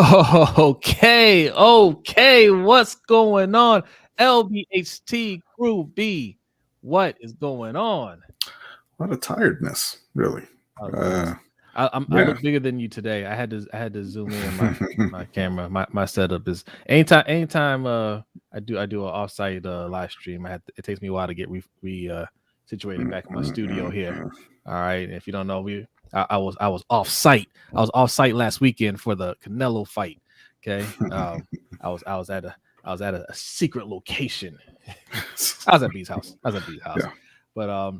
Okay. What's going on? LBHT Crew B. What is going on? A lot of tiredness, really. I look bigger than you today. I had to zoom in my camera. My setup is anytime I do an offsite live stream. It takes me a while to get situated back in my studio here. All right. If you don't know, I was off site. I was off site last weekend for the Canelo fight. Okay. I was at a secret location. I was at B's house. Yeah. But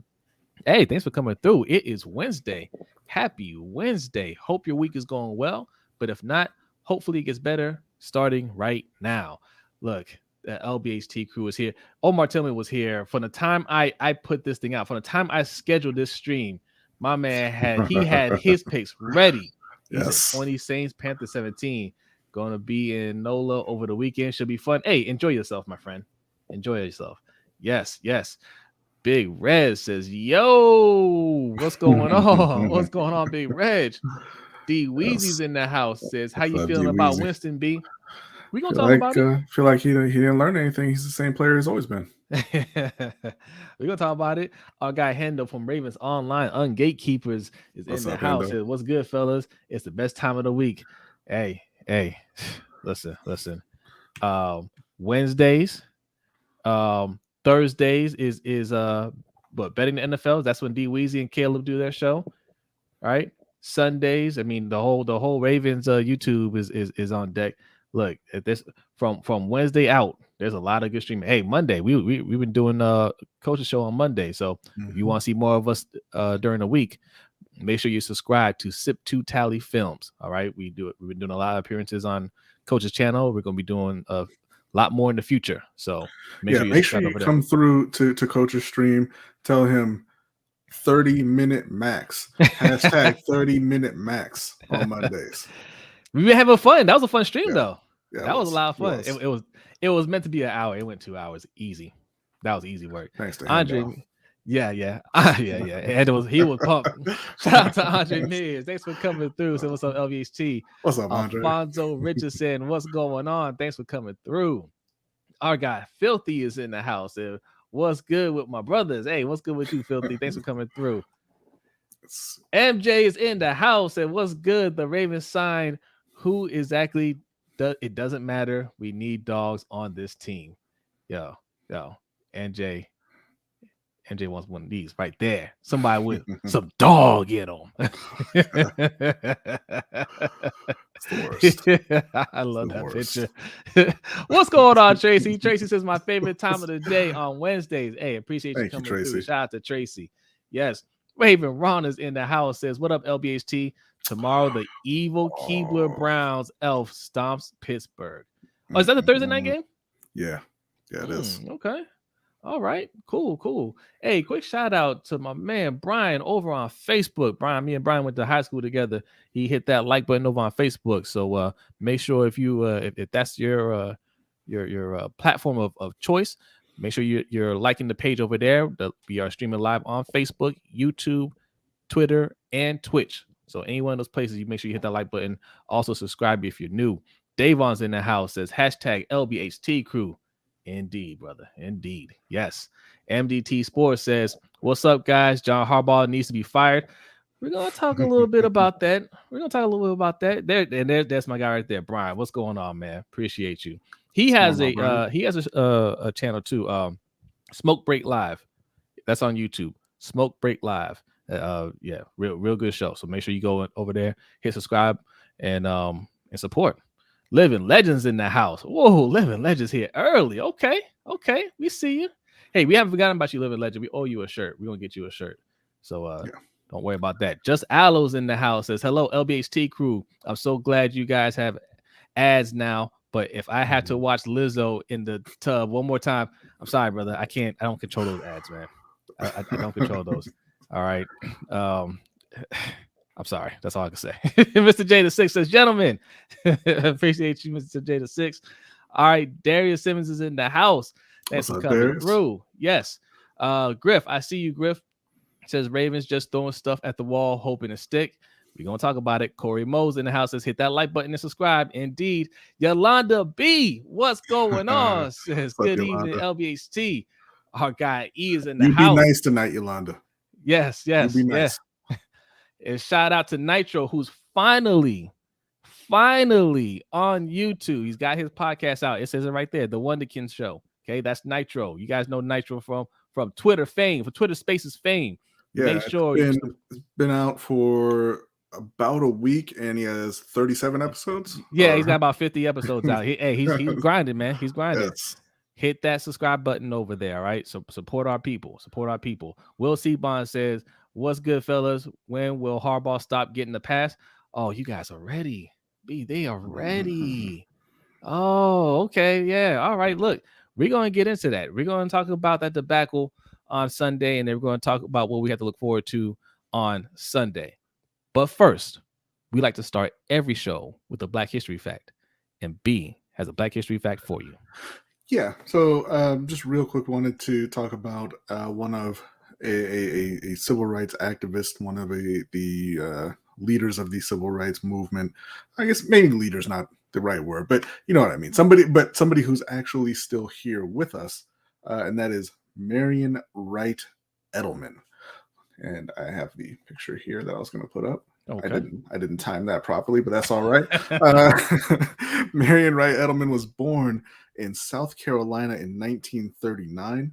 hey, thanks for coming through. It is Wednesday. Happy Wednesday. Hope your week is going well. But if not, hopefully it gets better starting right now. Look, the LBHT crew is here. Omar Tillman was here. From the time I put this thing out, from the time I scheduled this stream, my man had his picks ready. He said 20 Saints, Panthers 17. Going to be in NOLA over the weekend. Should be fun. Hey, enjoy yourself, my friend. Enjoy yourself. Yes. Big Red says, yo, what's going on? What's going on, Big Red? D Weezy's in the house. Says, how you feeling about Winston, B? We gonna talk about it. Feel like he didn't learn anything. He's the same player he's always been. We're gonna talk about it. Our guy Hendo from Ravens Online Ungatekeepers is in the house. Says, what's good, fellas? It's the best time of the week. Hey, listen. Wednesdays, Thursdays is betting the NFL. That's when D Weezy and Caleb do their show, right? Sundays, I mean the whole Ravens YouTube is on deck. Look at this from Wednesday out. There's a lot of good streaming. Hey, Monday we've been doing Coach's Show on Monday. So if you want to see more of us during the week, make sure you subscribe to Sip2 Tally Films. All right, we've been doing a lot of appearances on Coach's channel. We're gonna be doing a lot more in the future. So make sure you come through to Coach's stream. Tell him 30-minute max. Hashtag 30-minute max on Mondays. We've been having fun. That was a fun stream though. Yeah, that was a lot of fun. It was meant to be an hour. It went 2 hours. Easy. That was easy work. Thanks to Andre. Yeah. And he was pumped. Shout out to Andre Mears. Thanks for coming through. So what's up, LBHT? What's up, Andre? Alfonso Richardson. What's going on? Thanks for coming through. Our guy Filthy is in the house. What's good with my brothers? Hey, what's good with you, Filthy? Thanks for coming through. MJ is in the house. And what's good? The Ravens signed who exactly? It doesn't matter. We need dogs on this team. Yo, NJ wants one of these right there. Somebody with some dog in them. I love that picture. What's going on, Tracy? Tracy says my favorite time of the day on Wednesdays. Hey, appreciate you coming through. Shout out to Tracy. Yes. Raven Ron is in the house. Says, what up, LBHT? Tomorrow, the evil Keebler Browns elf stomps Pittsburgh. Oh, is that the Thursday night game? Yeah, it is. Okay. All right. Cool. Hey, quick shout out to my man Brian over on Facebook. Me and Brian went to high school together. He hit that like button over on Facebook. So make sure if that's your platform of choice, make sure you're liking the page over there. We are streaming live on Facebook, YouTube, Twitter, and Twitch. So any one of those places, you make sure you hit that like button. Also subscribe if you're new. Davon's in the house. Says hashtag LBHT crew. Indeed, brother. Indeed. Yes. MDT Sports says, what's up, guys? John Harbaugh needs to be fired. We're going to talk a little bit about that. There's my guy right there, Brian. What's going on, man? Appreciate you. He has a channel too. Smoke Break Live. That's on YouTube. Smoke Break Live. Real good show. So make sure you go over there, hit subscribe, and support. Living Legends in the house. Whoa, Living Legends here early. Okay. We see you. Hey, we haven't forgotten about you, Living Legend. We owe you a shirt. We're gonna get you a shirt. So don't worry about that. Just Aloes in the house says, hello, LBHT crew. I'm so glad you guys have ads now. But if I had to watch Lizzo in the tub one more time, I'm sorry, brother. I can't. I don't control those ads, man. I don't control those. All right. I'm sorry. That's all I can say. Mr. J the 6 says, gentlemen, appreciate you, Mr. J the 6. All right. Darius Simmons is in the house. Thanks for coming through. Yes. Griff, I see you, Griff. Says Ravens just throwing stuff at the wall, hoping to stick. We're going to talk about it. Corey Mo's in the house. Says hit that like button and subscribe. Indeed. Yolanda B, what's going on? Says What's up, good evening, Yolanda? LBHT. Our guy E is in the You house. be nice tonight, Yolanda. Yes, You be nice. And shout out to Nitro, who's finally on YouTube. He's got his podcast out. It says it right there, The Wonderkin Show. Okay, that's Nitro. You guys know Nitro from Twitter fame, for Twitter Spaces fame. Yeah, Make sure it's been out for about a week, and he has 37 episodes. Yeah, he's got about 50 episodes out. He's grinding, man. He's grinding. Yes. Hit that subscribe button over there, all right? So support our people. Will C. Bond says, what's good, fellas? When will Harbaugh stop getting the pass? Oh, you guys are ready. They are ready. Oh, okay. Yeah. All right. Look, we're going to get into that. We're going to talk about that debacle on Sunday, and then we're going to talk about what we have to look forward to on Sunday. But first, we like to start every show with a Black History fact, and B has a Black History fact for you. Yeah. So just real quick, wanted to talk about one of a civil rights activist, one of the leaders of the civil rights movement. I guess maybe leader's not the right word, but you know what I mean. Somebody who's actually still here with us, and that is Marion Wright Edelman. And I have the picture here that I was going to put up. Okay. I didn't time that properly, but that's all right. Marion Wright Edelman was born in South Carolina in 1939,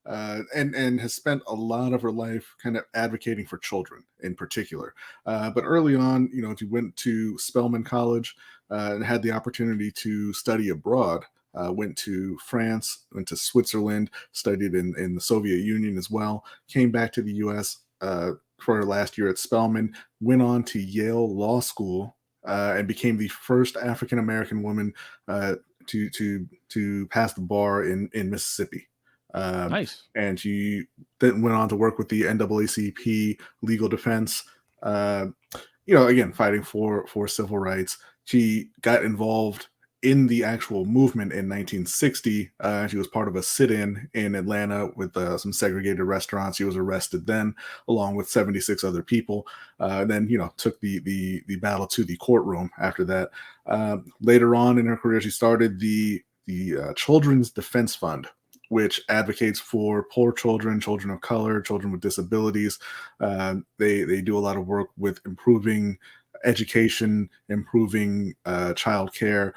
and has spent a lot of her life kind of advocating for children in particular. But early on, she went to Spelman College and had the opportunity to study abroad. Went to France, went to Switzerland, studied in the Soviet Union as well, came back to the U.S. For her last year at Spelman, went on to Yale Law School, and became the first African-American woman to pass the bar in Mississippi. Nice. And she then went on to work with the NAACP legal defense, again, fighting for civil rights. She got involved in the actual movement in 1960. She was part of a sit-in in Atlanta with some segregated restaurants. She was arrested then, along with 76 other people. Then, took the battle to the courtroom after that. Later on in her career, she started the Children's Defense Fund, which advocates for poor children, children of color, children with disabilities. They do a lot of work with improving education, improving child care.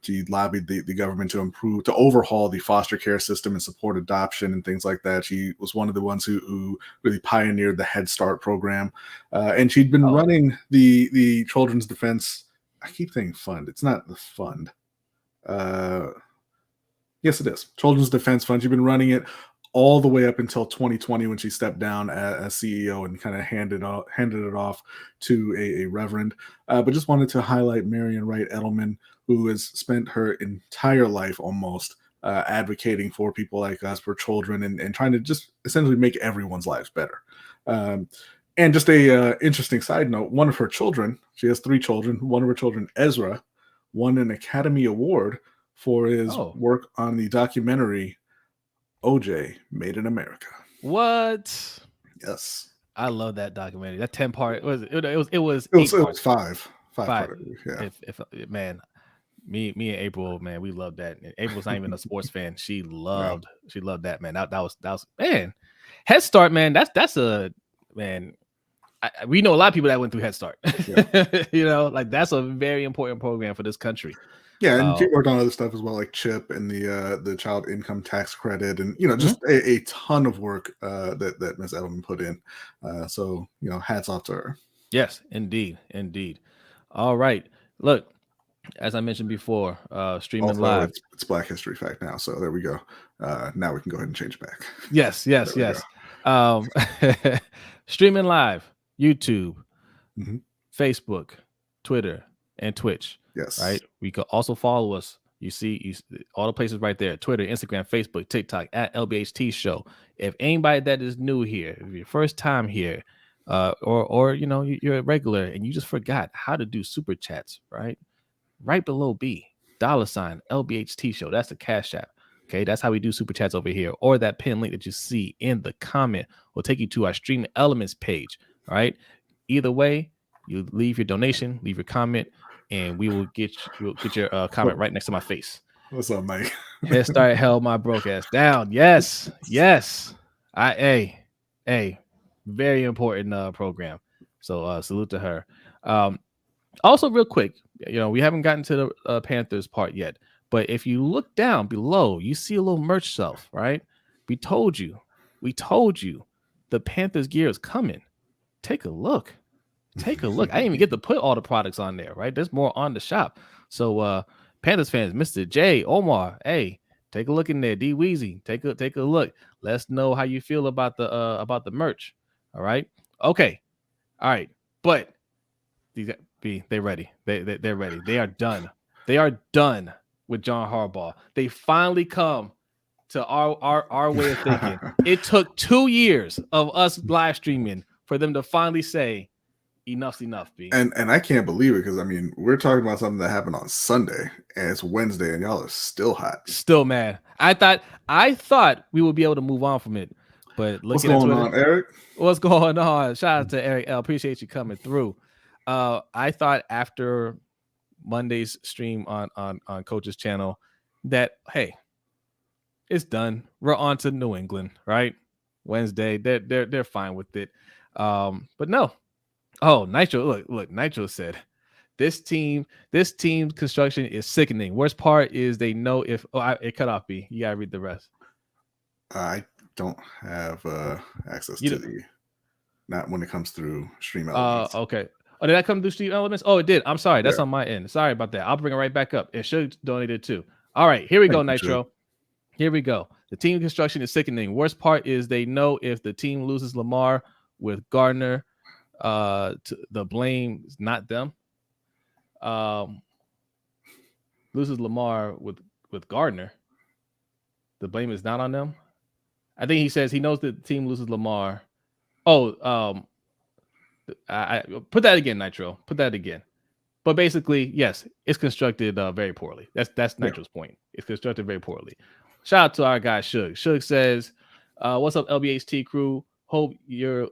She lobbied the government to overhaul the foster care system and support adoption and things like that. She was one of the ones who really pioneered the Head Start program. And she'd been running the Children's Defense. I keep saying fund. It's not the fund. Yes, it is. Children's Defense Fund. She'd been running it all the way up until 2020 when she stepped down as CEO and kind of handed it off to a reverend. But just wanted to highlight Marion Wright Edelman, who has spent her entire life almost advocating for people like us, for children, and trying to just essentially make everyone's lives better. And just a interesting side note, one of her children, she has 3 children, one of her children, Ezra, won an Academy Award for his work on the documentary OJ Made in America. What? Yes. I love that documentary. That 10-part it was 5. Yeah. If man, me and April, man, we love that. April's not even a sports fan. She loved that, man. That was man. Head Start, man. That's a man. We know a lot of people that went through Head Start. Yeah. That's a very important program for this country. Yeah, and she worked on other stuff as well, like CHIP and the child income tax credit, and just a ton of work that Ms. Edelman put in. So hats off to her. Yes, indeed. All right, look, as I mentioned before, streaming also, live. It's Black History Fact now, so there we go. Now we can go ahead and change it back. Yes. Streaming live, YouTube, Facebook, Twitter, and Twitch. Yes. Right. We could also follow us. You see all the places right there: Twitter, Instagram, Facebook, TikTok at LBHT Show. If anybody that is new here, if your first time here, or you're a regular and you just forgot how to do super chats, right below B, $ LBHT Show. That's the Cash App. Okay, that's how we do super chats over here. Or that pin link that you see in the comment will take you to our Stream Elements page. All right. Either way, You leave your donation, leave your comment, and we'll get your comment right next to my face. What's up, Mike? Head Start held my broke ass down. Yes. Hey, very important program. So salute to her. Also, real quick, we haven't gotten to the Panthers part yet, but if you look down below, you see a little merch shelf, right? We told you, the Panthers gear is coming. Take a look. I didn't even get to put all the products on there, right? There's more on the shop. So Panthers fans, Mr. J, Omar, hey, take a look in there. D Weezy, take a look. Let us know how you feel about the merch. All right. Okay. All right. But they're ready. They're ready. They are done. They are done with John Harbaugh. They finally come to our way of thinking. It took 2 years of us live streaming for them to finally say enough's enough, B. And I can't believe it, because I mean, we're talking about something that happened on Sunday and it's Wednesday and y'all are still hot. Still mad. I thought we would be able to move on from it. But what's going on, Eric? What's going on? Shout out to Eric L. Appreciate you coming through. I thought after Monday's stream on Coach's channel that, hey, it's done. We're on to New England, right? Wednesday. They're fine with it. But no. Oh, Nitro, look, Nitro said this team construction is sickening. Worst part is they know if it cut off, B. You gotta read the rest. I don't have access to the, not when it comes through Stream Elements. Okay. Oh, did that come through Stream Elements? Oh, it did. I'm sorry. That's on my end. Sorry about that. I'll bring it right back up. It should donate it too. All right, here we go, Nitro. Here we go. The team construction is sickening. Worst part is they know if the team loses Lamar with Gardner, the blame is not them. Loses Lamar with Gardner, the blame is not on them. I think he says he knows that the team loses Lamar. I put that again, Nitro. Put that again. But basically, yes, it's constructed very poorly. That's Nitro's point. It's constructed very poorly. Shout out to our guy Suge. Suge says, "What's up, LBHT crew? Hope you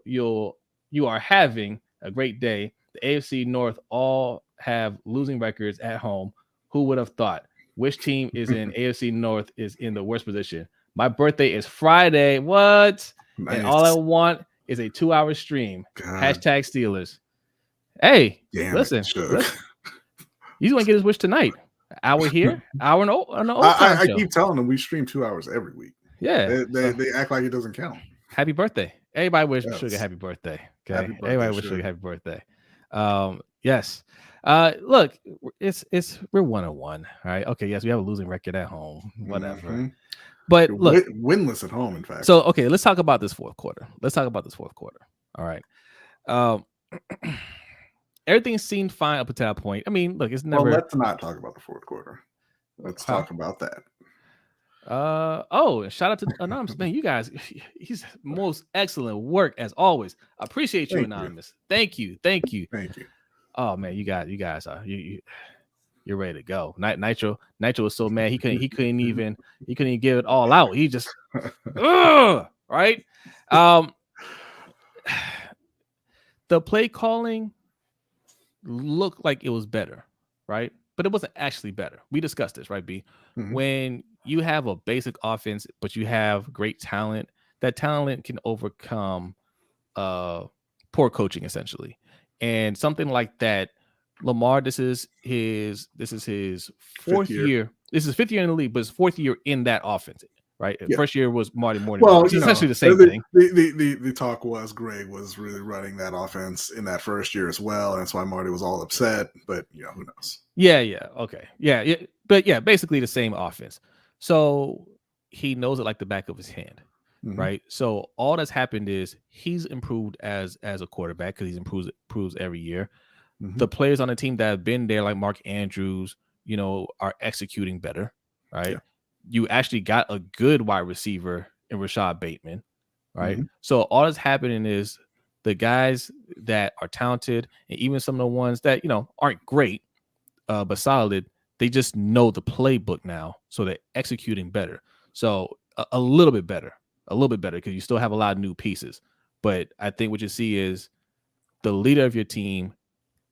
are having a great day. The AFC North all have losing records at home. Who would have thought? Which team is in AFC North is in the worst position? My birthday is Friday. What? Nice. And all I want is a 2-hour stream. God. Hashtag Steelers. Hey, listen. He's going to get his wish tonight. Hour here, hour in the I keep telling them we stream 2 hours every week. Yeah. They act like it doesn't count. Happy birthday. Everybody wish Sugar happy birthday. Okay. Happy birthday, everybody wish Sugar happy birthday. Yes. Look, we're 1-1. All right. Okay. Yes, we have a losing record at home. Whatever. Mm-hmm. But look, winless at home, in fact. So okay, let's talk about this fourth quarter. All right. Everything seemed fine up until that point. I mean, look, it's never. Well, let's not talk about the fourth quarter. Let's talk about that. Shout out to Anonymous, man. You guys, he's most excellent work as always. I appreciate you, Anonymous. Thank you. Oh man, you guys are you're ready to go. Nitro was so mad he couldn't even give it all out. He just right. The play calling looked like it was better, right? But it wasn't actually better. We discussed this, right, B? Mm-hmm. When you have a basic offense, but you have great talent, that talent can overcome poor coaching, essentially. And something like that, Lamar, this is his fourth year. This is fifth year in the league, but his fourth year in that offense, right? Yeah. First year was Marty Morning. Well, it's essentially the same thing. The talk was Greg was really running that offense in that first year as well, and that's why Marty was all upset. But who knows? Yeah, okay, yeah, but yeah, basically the same offense. So he knows it like the back of his hand, mm-hmm. right? So all that's happened is he's improved as a quarterback because he improves every year. Mm-hmm. The players on the team that have been there, like Mark Andrews, are executing better, right? Yeah. You actually got a good wide receiver in Rashad Bateman, right? Mm-hmm. So all that's happening is the guys that are talented and even some of the ones that, aren't great, but solid, they just know the playbook now. So they're executing better. So a little bit better because you still have a lot of new pieces. But I think what you see is the leader of your team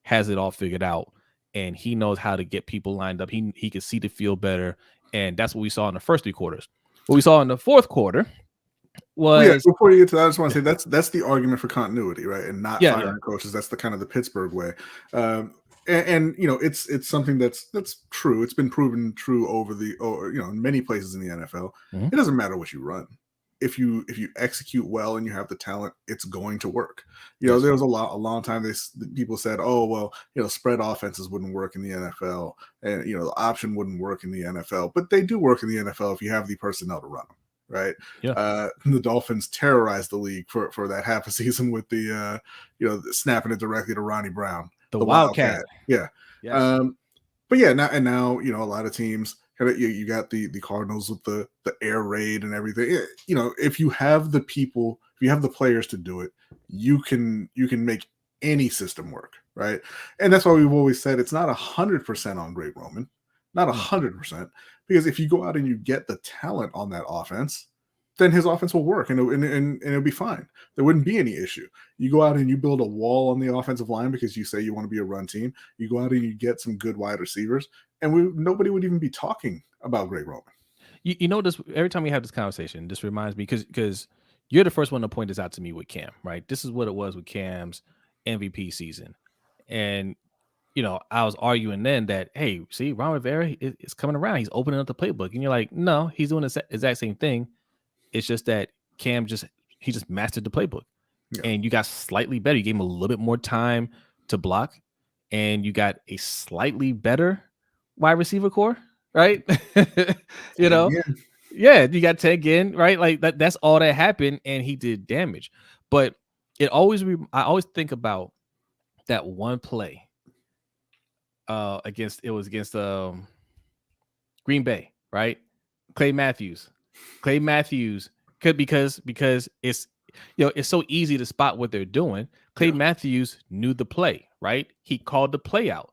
has it all figured out, and he knows how to get people lined up. He can see the field better, and that's what we saw in the first 3 quarters. What we saw in the fourth quarter was before you get to that, I just want to say that's the argument for continuity, right? And not yeah, firing coaches. That's the kind of the Pittsburgh way. And it's something that's true. It's been proven true over in many places in the NFL. Mhm. It doesn't matter what you run. If you execute well and you have the talent, it's going to work. There was a long time people said, oh well, spread offenses wouldn't work in the NFL, and the option wouldn't work in the NFL, but they do work in the NFL if you have the personnel to run them. Right. Yeah. The Dolphins terrorized the league for that half a season with the snapping it directly to Ronnie Brown, the Wildcat. Yeah. Yes. But yeah, now a lot of teams you got the Cardinals with the air raid and everything. If you have the people, if you have the players to do it, you can make any system work, right? And that's why we've always said it's not 100% on Greg Roman, not 100%, because if you go out and you get the talent on that offense, then his offense will work and it'll be fine. There wouldn't be any issue. You go out and you build a wall on the offensive line because you say you want to be a run team. You go out and you get some good wide receivers, and nobody would even be talking about Greg Roman. This every time we have this conversation, this reminds me because you're the first one to point this out to me with Cam, right? This is what it was with Cam's MVP season, and I was arguing then that, hey, see, Ron Rivera is coming around. He's opening up the playbook, and you're like, no, he's doing the exact same thing. It's just that Cam just mastered the playbook, and you got slightly better. You gave him a little bit more time to block, and you got a slightly better wide receiver core, right? Yeah, you got 10 again, right? Like that's all that happened, and he did damage. But I always think about that one play against Green Bay, right? Clay Matthews could because it's it's so easy to spot what they're doing. Clay Matthews knew the play, right? He called the play out.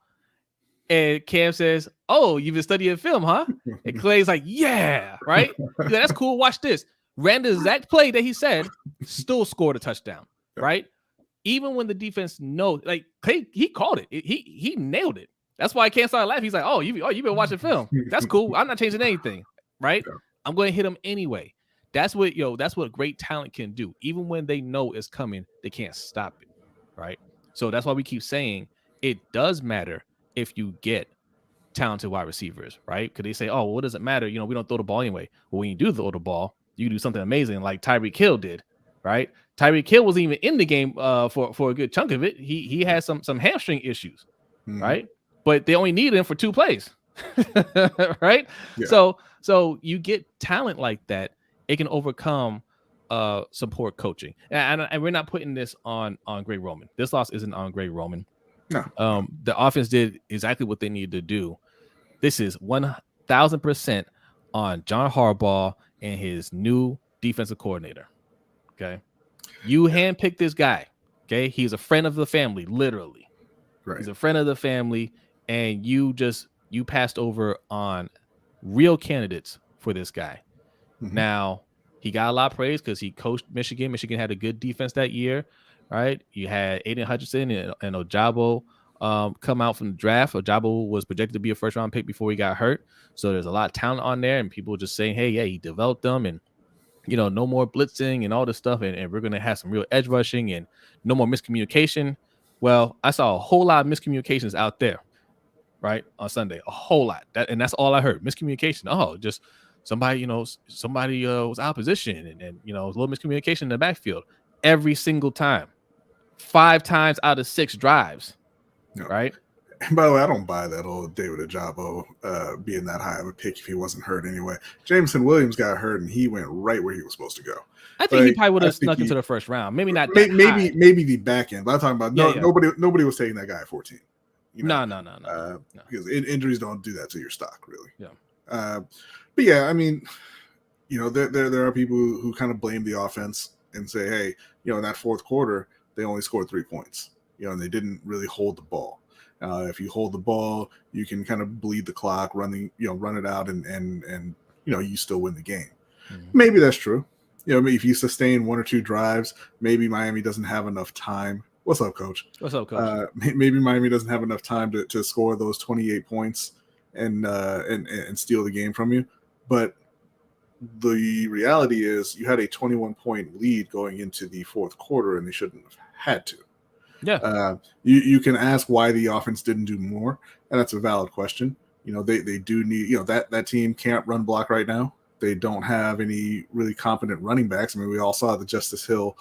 And Cam says, "Oh, you've been studying film, huh?" And Clay's like, "Yeah, right? Yeah, that's cool. Watch this." Ran the exact play that he said, still scored a touchdown, right? Even when the defense knows, like Clay, he called it. He nailed it. That's why I can't start laughing. He's like, "Oh, you've been watching film. That's cool. I'm not changing anything, right? I'm going to hit him anyway." That's what great talent can do. Even when they know it's coming, they can't stop it, right? So that's why we keep saying it does matter if you get talented wide receivers, right? Because they say, oh, well, what does it matter? We don't throw the ball anyway. Well, when you do throw the ball, you do something amazing like Tyreek Hill did, right? Tyreek Hill wasn't even in the game for a good chunk of it. He had some hamstring issues, right? But they only needed him for 2 plays, right? Yeah. So you get talent like that, it can overcome some poor coaching. And we're not putting this on Greg Roman. This loss isn't on Greg Roman. No. The offense did exactly what they needed to do. This is 1,000% on John Harbaugh and his new defensive coordinator. Okay. You handpicked this guy. Okay. He's a friend of the family, literally. Right. He's a friend of the family. And you passed over on real candidates for this guy. Mm-hmm. Now, he got a lot of praise because he coached Michigan. Michigan had a good defense that year. Right, you had Aiden Hutchinson and Ojabo come out from the draft. Ojabo was projected to be a first-round pick before he got hurt, so there's a lot of talent on there, and people just saying, "Hey, yeah, he developed them, and no more blitzing and all this stuff, and we're gonna have some real edge rushing and no more miscommunication." Well, I saw a whole lot of miscommunications out there, right, on Sunday, a whole lot. And that's all I heard: miscommunication. Oh, just somebody was out of position, and a little miscommunication in the backfield every single time. 5 times out of 6 drives, right? And by the way, I don't buy that old David Ojabo being that high of a pick if he wasn't hurt anyway. Jameson Williams got hurt, and he went right where he was supposed to go. I think he probably would have snuck into the first round. Maybe not. Maybe the back end. But I'm talking about nobody was taking that guy at 14. No. Because injuries don't do that to your stock, really. Yeah. But yeah, I mean, there are people who kind of blame the offense and say, hey, in that fourth quarter, they only scored 3 points, and they didn't really hold the ball. If you hold the ball, you can kind of bleed the clock, run it out, and you still win the game. Mm-hmm. Maybe that's true. If you sustain 1 or 2 drives, maybe Miami doesn't have enough time What's up, Coach? What's up, Coach? Maybe Miami doesn't have enough time to score those 28 points and steal the game from you, but the reality is you had a 21-point lead going into the fourth quarter, and they shouldn't have had to. Yeah. You can ask why the offense didn't do more, and that's a valid question. They do need, that team can't run block right now. They don't have any really competent running backs. I mean, we all saw the Justice Hill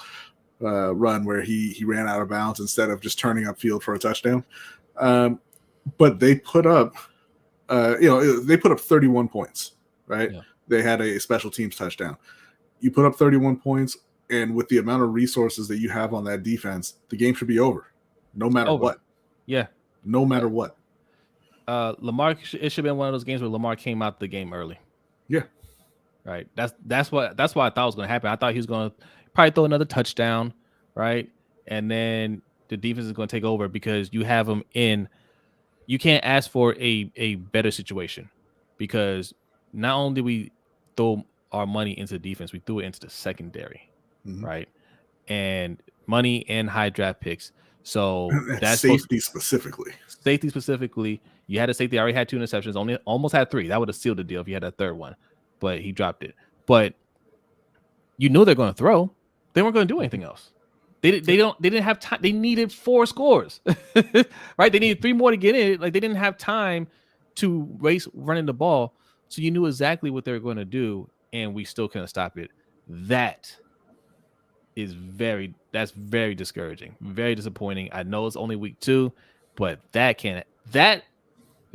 run where he ran out of bounds instead of just turning upfield for a touchdown. But they put up, they put up 31 points, right? Yeah. They had a special teams touchdown. You put up 31 points, and with the amount of resources that you have on that defense, the game should be over, no matter what. Yeah. No matter what. Lamar, it should have been one of those games where Lamar came out the game early. Yeah. Right. That's why I thought was going to happen. I thought he was going to probably throw another touchdown, right? And then the defense is going to take over because you have him in. You can't ask for a better situation because not only did we throw our money into the defense, we threw it into the secondary, right? And money and high draft picks. So that's safety specifically. Safety specifically. You had a safety. Already had 2 interceptions. Almost had 3. That would have sealed the deal if you had a third one, but he dropped it. But you knew they're going to throw. They weren't going to do anything else. They didn't have time. They needed 4 scores, right? They needed 3 more to get in. Like they didn't have time to race running the ball. So you knew exactly what they were going to do, and we still couldn't stop it. That's very discouraging, very disappointing. I know it's only week 2, but that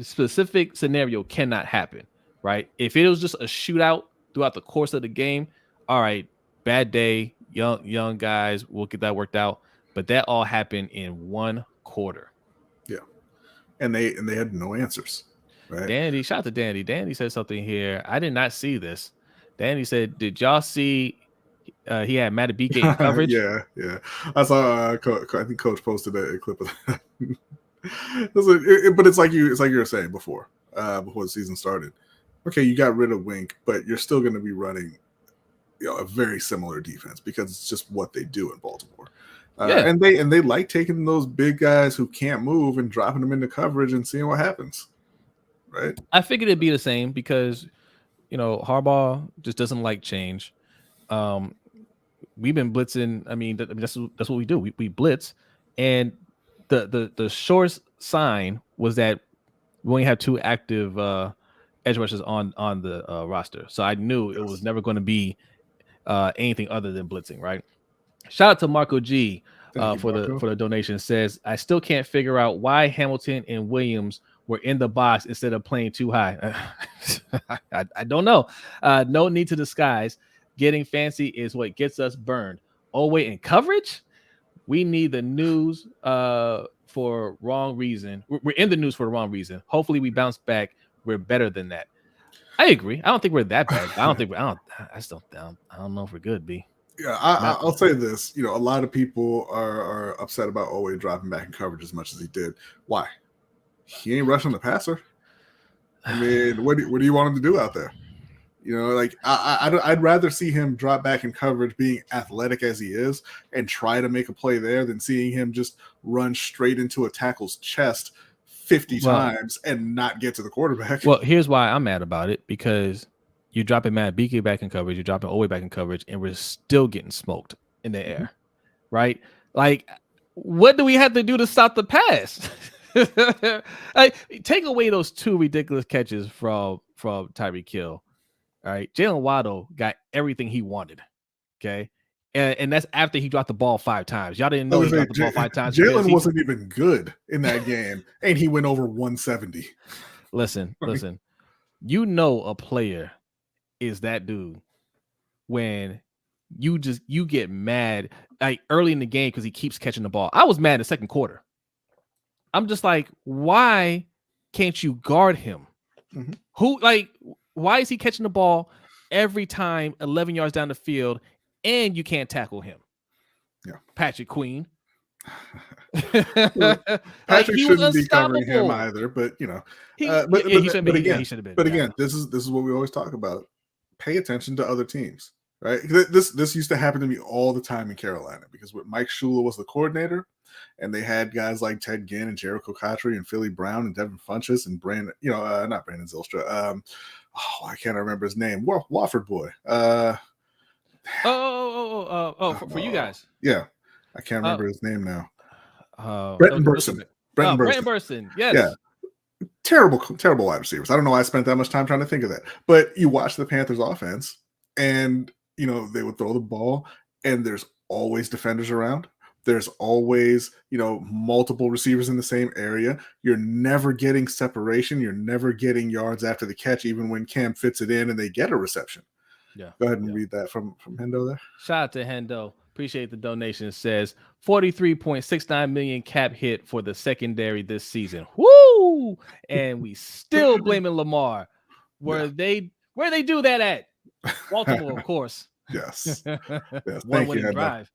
specific scenario cannot happen, right? If it was just a shootout throughout the course of the game, all right, bad day, young guys, we'll get that worked out. But that all happened in 1 quarter. Yeah, and they had no answers. Right. Danny, shout out to Danny. Danny said something here. I did not see this. Danny said, "Did y'all see?" He had Matabike in coverage. Yeah. I saw. I think Coach posted a clip of that. But it's like you were saying before the season started. Okay, you got rid of Wink, but you're still going to be running, a very similar defense because it's just what they do in Baltimore. And they like taking those big guys who can't move and dropping them into coverage and seeing what happens. Right. I figured it'd be the same because, Harbaugh just doesn't like change. We've been blitzing. I mean, that's what we do. We blitz, and the short sign was that we only have 2 active edge rushers on the roster. So I knew it was never going to be anything other than blitzing. Right. Shout out to Marco G for the donation. Says I still can't figure out why Hamilton and Williams were in the box instead of playing too high. I don't know. No need to disguise. Getting fancy is what gets us burned. Oh, wait, in coverage? We need the news for wrong reason. We're in the news for the wrong reason. Hopefully we bounce back. We're better than that. I agree. I don't think we're that bad. I don't know if we're good, B. Yeah, I'll say this. A lot of people are upset about Owe dropping back in coverage as much as he did. Why? He ain't rushing the passer. I mean, what do you want him to do out there? I'd rather see him drop back in coverage being athletic as he is and try to make a play there than seeing him just run straight into a tackle's chest 50 times and not get to the quarterback. Well, here's why I'm mad about it, because you're dropping Matt BK back in coverage, you're dropping Owe back in coverage, and we're still getting smoked in the air, right? Like, what do we have to do to stop the pass? Like, take away those 2 ridiculous catches from Tyreek Hill. All right, Jalen Waddle got everything he wanted. Okay, and that's after he dropped the ball 5 times. Y'all didn't know he dropped the ball 5 times. Jalen wasn't even good in that game, and he went over 170. Listen. A player is that dude when you get mad like early in the game because he keeps catching the ball. I was mad in the second quarter. I'm just like, why can't you guard him? Why is he catching the ball every time 11 yards down the field and you can't tackle him? Yeah, Patrick Queen. Patrick shouldn't be covering him either, but he should have been. But again, this is what we always talk about. Pay attention to other teams, right? This used to happen to me all the time in Carolina because when Mike Shula was the coordinator, And they had guys like Ted Ginn and Jericho Cotchery and Philly Brown and Devin Funchess and Brandon, not Brandon Zylstra. I can't remember his name. Wofford boy. For you guys. Yeah, I can't remember his name now. Okay, Brenton Burson. Brenton Burson. Yes. Yeah. Terrible wide receivers. I don't know why I spent that much time trying to think of that. But you watch the Panthers offense and, they would throw the ball and there's always defenders around. There's always, multiple receivers in the same area. You're never getting separation. You're never getting yards after the catch, even when Cam fits it in and they get a reception. Yeah. Go ahead and read that from Hendo there. Shout out to Hendo. Appreciate the donation. It says 43.69 million cap hit for the secondary this season. Woo! And we still blaming Lamar. Where they do that at? Baltimore, of course. Yes. One winning drive.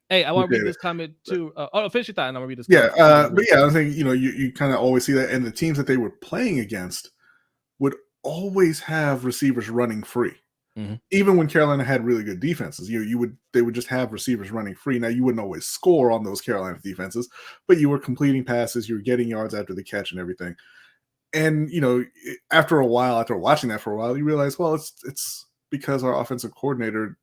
Hey, I want to read this comment too. Finish your thought, and I'm gonna read this. I think you kind of always see that, and the teams that they were playing against would always have receivers running free. Mm-hmm. Even when Carolina had really good defenses, they would just have receivers running free. Now you wouldn't always score on those Carolina defenses, but you were completing passes, you were getting yards after the catch and everything. And after watching that for a while, you realize, well, it's because our offensive coordinator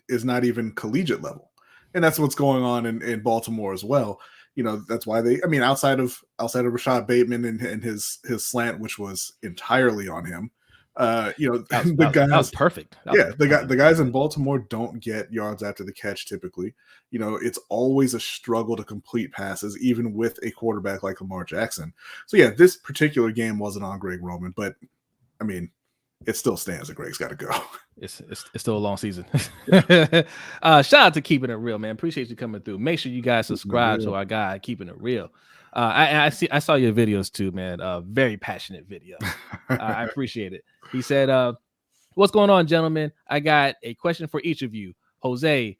is not even collegiate level, and that's what's going on in Baltimore as well. That's why outside of Rashad Bateman and his slant, which was entirely on him. That was perfect. The guys in Baltimore don't get yards after the catch typically. It's always a struggle to complete passes, even with a quarterback like Lamar Jackson. So yeah, this particular game wasn't on Greg Roman, but it still stands that Greg's got to go. It's still a long season. Shout out to Keeping It Real, man. Appreciate you coming through. Make sure you guys subscribe to our guy Keeping It Real. I saw your videos too, man. Very passionate video. I appreciate it. He said, what's going on, gentlemen? I got a question for each of you. Jose,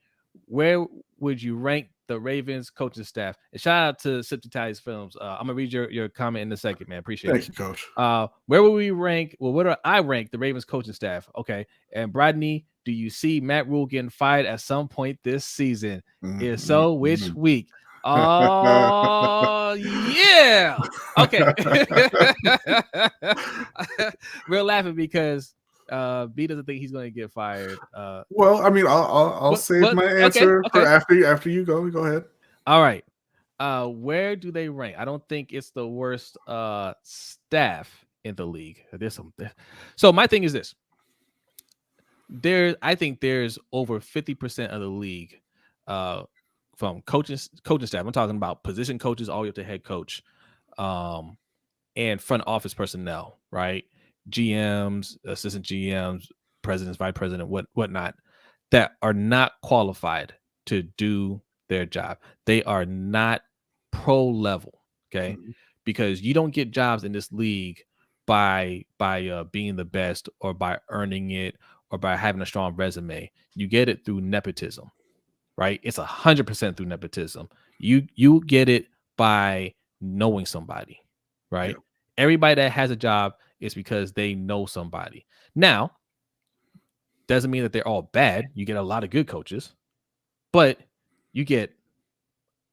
where would you rank the Ravens coaching staff? And shout out to Sip to Ties Films. I'm gonna read your comment in a second, man. Appreciate it. Thank you, Coach. Where would we rank? Well, where do I rank the Ravens coaching staff? Okay. And Brodny, do you see Matt Rule getting fired at some point this season? If so, which week? Oh yeah. Okay. We're laughing because B doesn't think he's going to get fired. Well, I'll save my answer for after you go. Go ahead. All right. Where do they rank? I don't think it's the worst staff in the league. There's some. So my thing is this. I think there's over 50% of the league from coaching staff. I'm talking about position coaches all the way up to head coach, and front office personnel, right? GMs, assistant GMs, presidents, vice president, whatnot, that are not qualified to do their job. They are not pro level, okay? Mm-hmm. Because you don't get jobs in this league by being the best or by earning it or by having a strong resume. You get it through nepotism. Right? It's 100% through nepotism. You get it by knowing somebody, right? Yeah. Everybody that has a job is because they know somebody. Now, doesn't mean that they're all bad. You get a lot of good coaches, but you get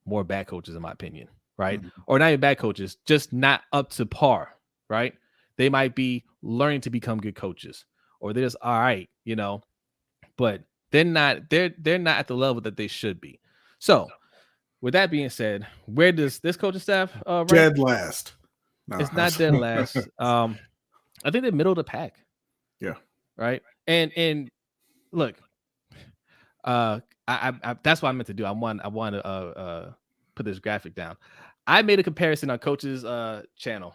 more bad coaches, in my opinion, right? Mm-hmm. Or not even bad coaches, just not up to par, right? They might be learning to become good coaches, or they're just all right, but they're not at the level that they should be. So, with that being said, where does this coaching staff rank? Dead last? No. It's not dead last. I think they're middle of the pack. Yeah. Right. And look, I that's what I meant to do. I want to put this graphic down. I made a comparison on Coach's channel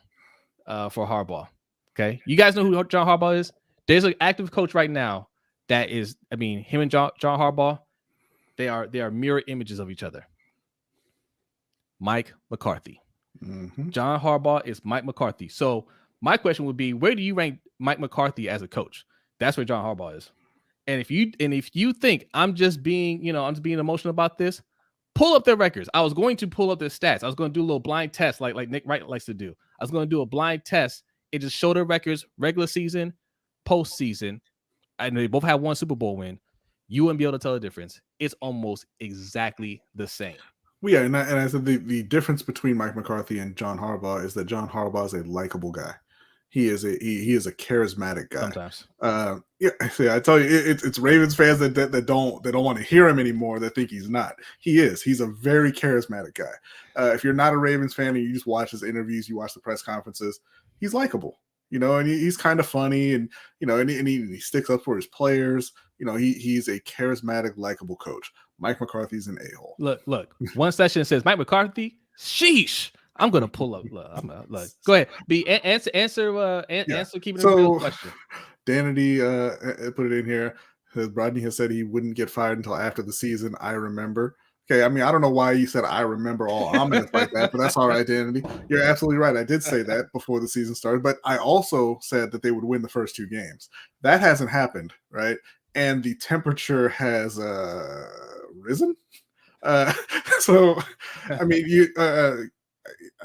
for Harbaugh. Okay, you guys know who John Harbaugh is? There's an active coach right now. That is, him and John Harbaugh, they are mirror images of each other. Mike McCarthy. Mm-hmm. John Harbaugh is Mike McCarthy. So my question would be, where do you rank Mike McCarthy as a coach? That's where John Harbaugh is. And if you think I'm just being emotional about this, pull up their records. I was going to pull up their stats. I was going to do a little blind test like Nick Wright likes to do. I was going to do a blind test. It just showed their records, regular season, postseason. And they both have one Super Bowl win. You wouldn't be able to tell the difference. It's almost exactly the same. Well, yeah, and I said the difference between Mike McCarthy and John Harbaugh is that John Harbaugh is a likable guy. He is a charismatic guy. Sometimes. Yeah, see, I tell you, it's Ravens fans that don't want to hear him anymore that think he's not. He is. He's a very charismatic guy. If you're not a Ravens fan and you just watch his interviews, you watch the press conferences, he's likable. And he's kind of funny, and he sticks up for his players. He's a charismatic, likable coach. Mike McCarthy's an a-hole. Look. One session says Mike McCarthy. Sheesh. I'm gonna pull up. Look. Go ahead. Answer. Keeping it real question. Danity put it in here. Brodny has said he wouldn't get fired until after the season. I remember. Okay, I mean, I don't know why you said I remember all ominous like that, but that's all right, Danity. You're absolutely right. I did say that before the season started, but I also said that they would win the first 2 games. That hasn't happened, right? And the temperature has risen. So, I mean,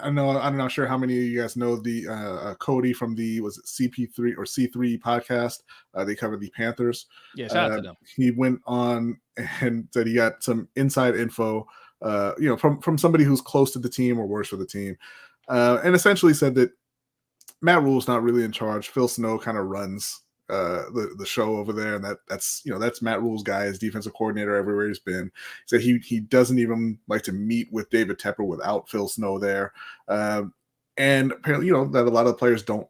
I'm not sure how many of you guys know the Cody from the CP3 or C3 podcast. They cover the Panthers. Yeah, shout out to them. He went on and said he got some inside info, from somebody who's close to the team or works for the team, and essentially said that Matt Rule's not really in charge. Phil Snow kind of runs the show over there, and that's Matt Rule's guy, his defensive coordinator everywhere he's been. He said he doesn't even like to meet with David Tepper without Phil Snow there, and apparently that a lot of the players don't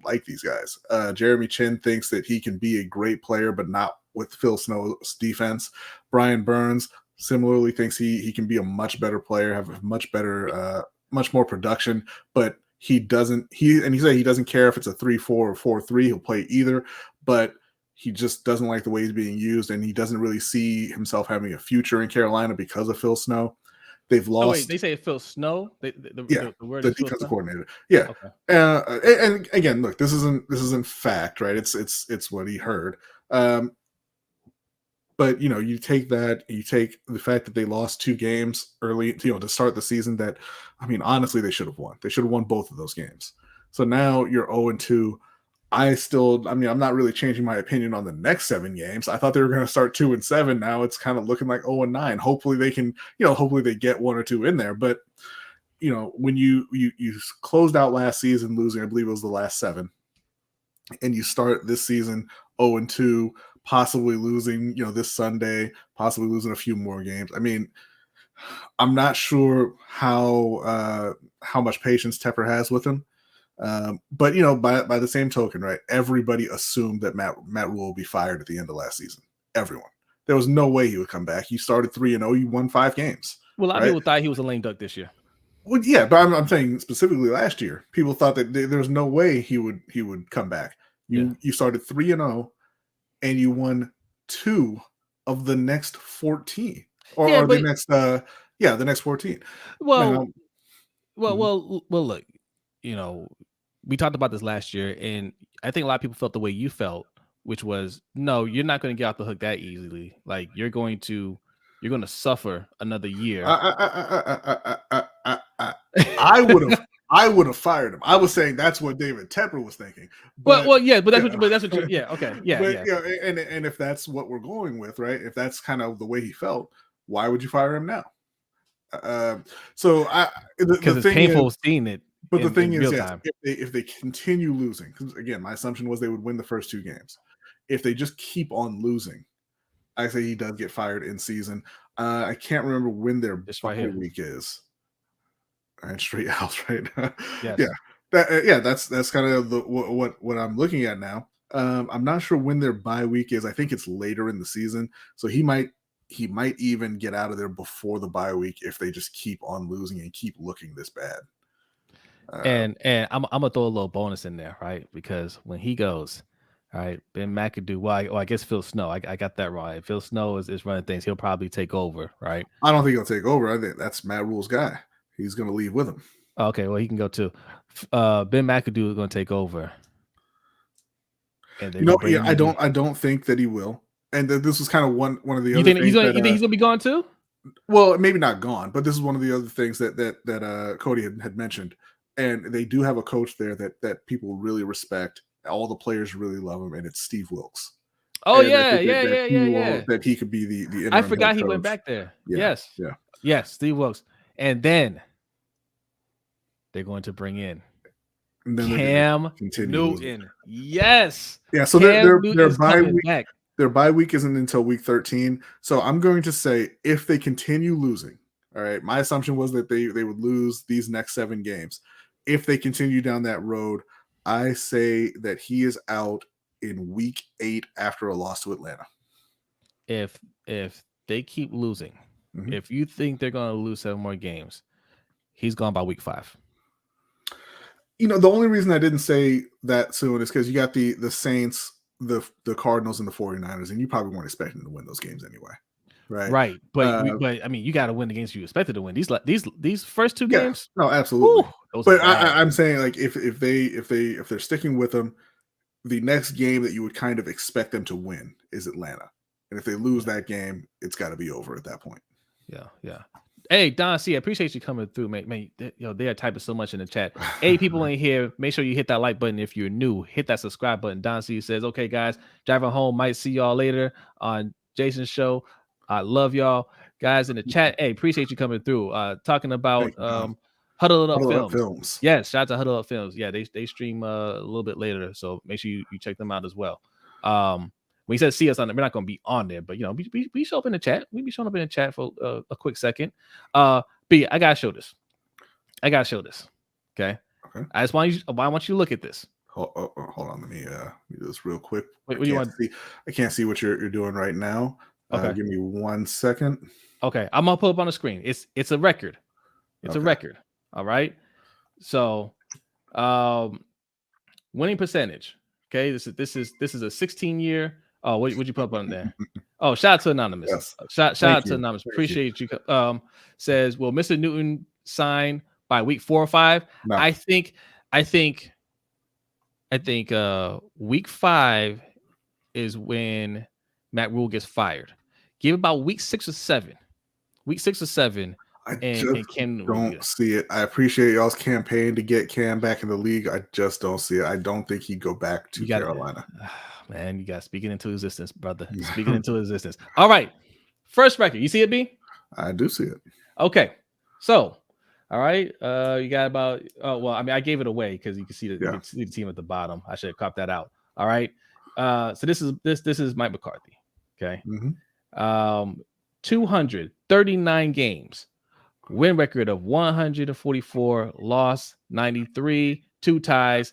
like these guys. Jeremy Chin thinks that he can be a great player, but not with Phil Snow's defense. Brian Burns similarly thinks he can be a much better player, have a much better, much more production, but he said he doesn't care if it's a 3-4 or 4-3. He'll play either, but he just doesn't like the way he's being used, and he doesn't really see himself having a future in Carolina because of Phil Snow. They've lost. Oh, wait, they say Phil Snow. The word the is defensive Phil coordinator. Yeah. Okay. And again, look, this isn't fact, right? It's what he heard. But you take the fact that they lost 2 games early, to start the season. That, I mean, honestly, they should have won. They should have won both of those games. So now you're 0-2. I'm not really changing my opinion on the next 7 games. I thought they were going to start 2-7. Now it's kind of looking like 0-9. Hopefully they can, hopefully they get 1 or 2 in there. But when you closed out last season losing, I believe it was the last 7, and you start this season 0-2. Possibly losing, this Sunday, possibly losing a few more games. I mean, I'm not sure how much patience Tepper has with him. But by the same token, right? Everybody assumed that Matt Rule will be fired at the end of last season. Everyone. There was no way he would come back. You started 3-0. You won 5 games. Well, a lot of people thought he was a lame duck this year. Well, yeah, but I'm saying specifically last year, people thought that there's no way he would come back. You started 3-0. And you won 2 of the next 14, the next 14. Well, look, we talked about this last year, and I think a lot of people felt the way you felt, which was, no, you're not going to get off the hook that easily. Like you're going to suffer another year. I would have fired him. I was saying that's what David Tepper was thinking. But that's what yeah, okay. Yeah. And if that's what we're going with, right? If that's kind of the way he felt, why would you fire him now? Because it's painful seeing it. But the thing is, if they continue losing, because again, my assumption was they would win the first 2 games. If they just keep on losing, I say he does get fired in season. I can't remember when their bye week is. And straight out, right? Yes. That's kind of what I'm looking at now. I'm not sure when their bye week is. I think it's later in the season, so he might even get out of there before the bye week if they just keep on losing and keep looking this bad. And I'm gonna throw a little bonus in there, right? Because when he goes, all right, Ben McAdoo. Well, I guess Phil Snow. I got that right. Phil Snow is running things. He'll probably take over, right? I don't think he'll take over. I think that's Matt Rule's guy. He's going to leave with him. Okay, well, he can go too. Ben McAdoo is going to take over. And I don't think that he will. And this was kind of one of the you other think things. You think he's going to be gone too? Well, maybe not gone, but this is one of the other things that Cody had mentioned. And they do have a coach there that people really respect. All the players really love him, and it's Steve Wilkes. Oh And I yeah, think yeah, yeah, yeah, yeah. that he could be the I interim head forgot he went coach. back there. Yeah, Yes, yeah. yes, Steve Wilkes, and then they're going to bring in And then they're going to Cam continue losing. Newton. Yes, Yeah, so Cam Newton's coming back. their bye week isn't until week 13. So I'm going to say if they continue losing, all right, my assumption was that they would lose these next 7 games. If they continue down that road, I say that he is out in week 8 after a loss to Atlanta. If they keep losing, if you think they're going to lose 7 more games, he's gone by week 5. You know, the only reason I didn't say that soon is because you got the Saints, the Cardinals, and the 49ers, and you probably weren't expecting to win those games anyway. Right. But I mean, you got to win the games you expected to win. These first 2 games. No, absolutely. Whew, but I'm saying, like, if they're sticking with them, the next game that you would kind of expect them to win is Atlanta, and if they lose that game, it's got to be over at that point. Yeah. Hey, Don C, I appreciate you coming through, man. They are typing so much in the chat. Hey, people in here, make sure you hit that like button if you're new. Hit that subscribe button. Don C says, okay, guys, driving home. Might see y'all later on Jason's show. I love y'all, guys, in the chat. Hey, appreciate you coming through. Talking about Huddle Up Films. Yes, shout out to Huddle Up Films. Yeah, they stream a little bit later, so make sure you check them out as well. When he says see us on there, we're not going to be on there, but we show up in the chat. We be showing up in the chat for a quick second. But yeah, I gotta show this. Okay. I want you to look at this. Hold on, let me do this real quick. Wait, what do you want? I can't see what you're doing right now. Okay. Give me 1 second. Okay, I'm gonna pull up on the screen. It's a record. It's a record. All right. So, winning percentage. Okay, this is a 16-year. Oh, what'd you put up on there? Oh, shout out to Anonymous. Yes. Shout out to Anonymous. Appreciate you. Says, will Mr. Newton sign by week 4 or 5? No. I think week 5 is when Matt Rule gets fired. Give about week 6 or 7. I don't see it. I appreciate y'all's campaign to get Cam back in the league. I just don't see it. I don't think he'd go back to Carolina. Man, you got speaking into existence, brother. Speaking into existence. All right. First record. You see it, B? I do see it. Okay. So, all right. You got about I gave it away because you can see the team at the bottom. I should have copped that out. All right. So this is Mike McCarthy. Okay. 239 games. Win record of 144, loss 93, 2 ties.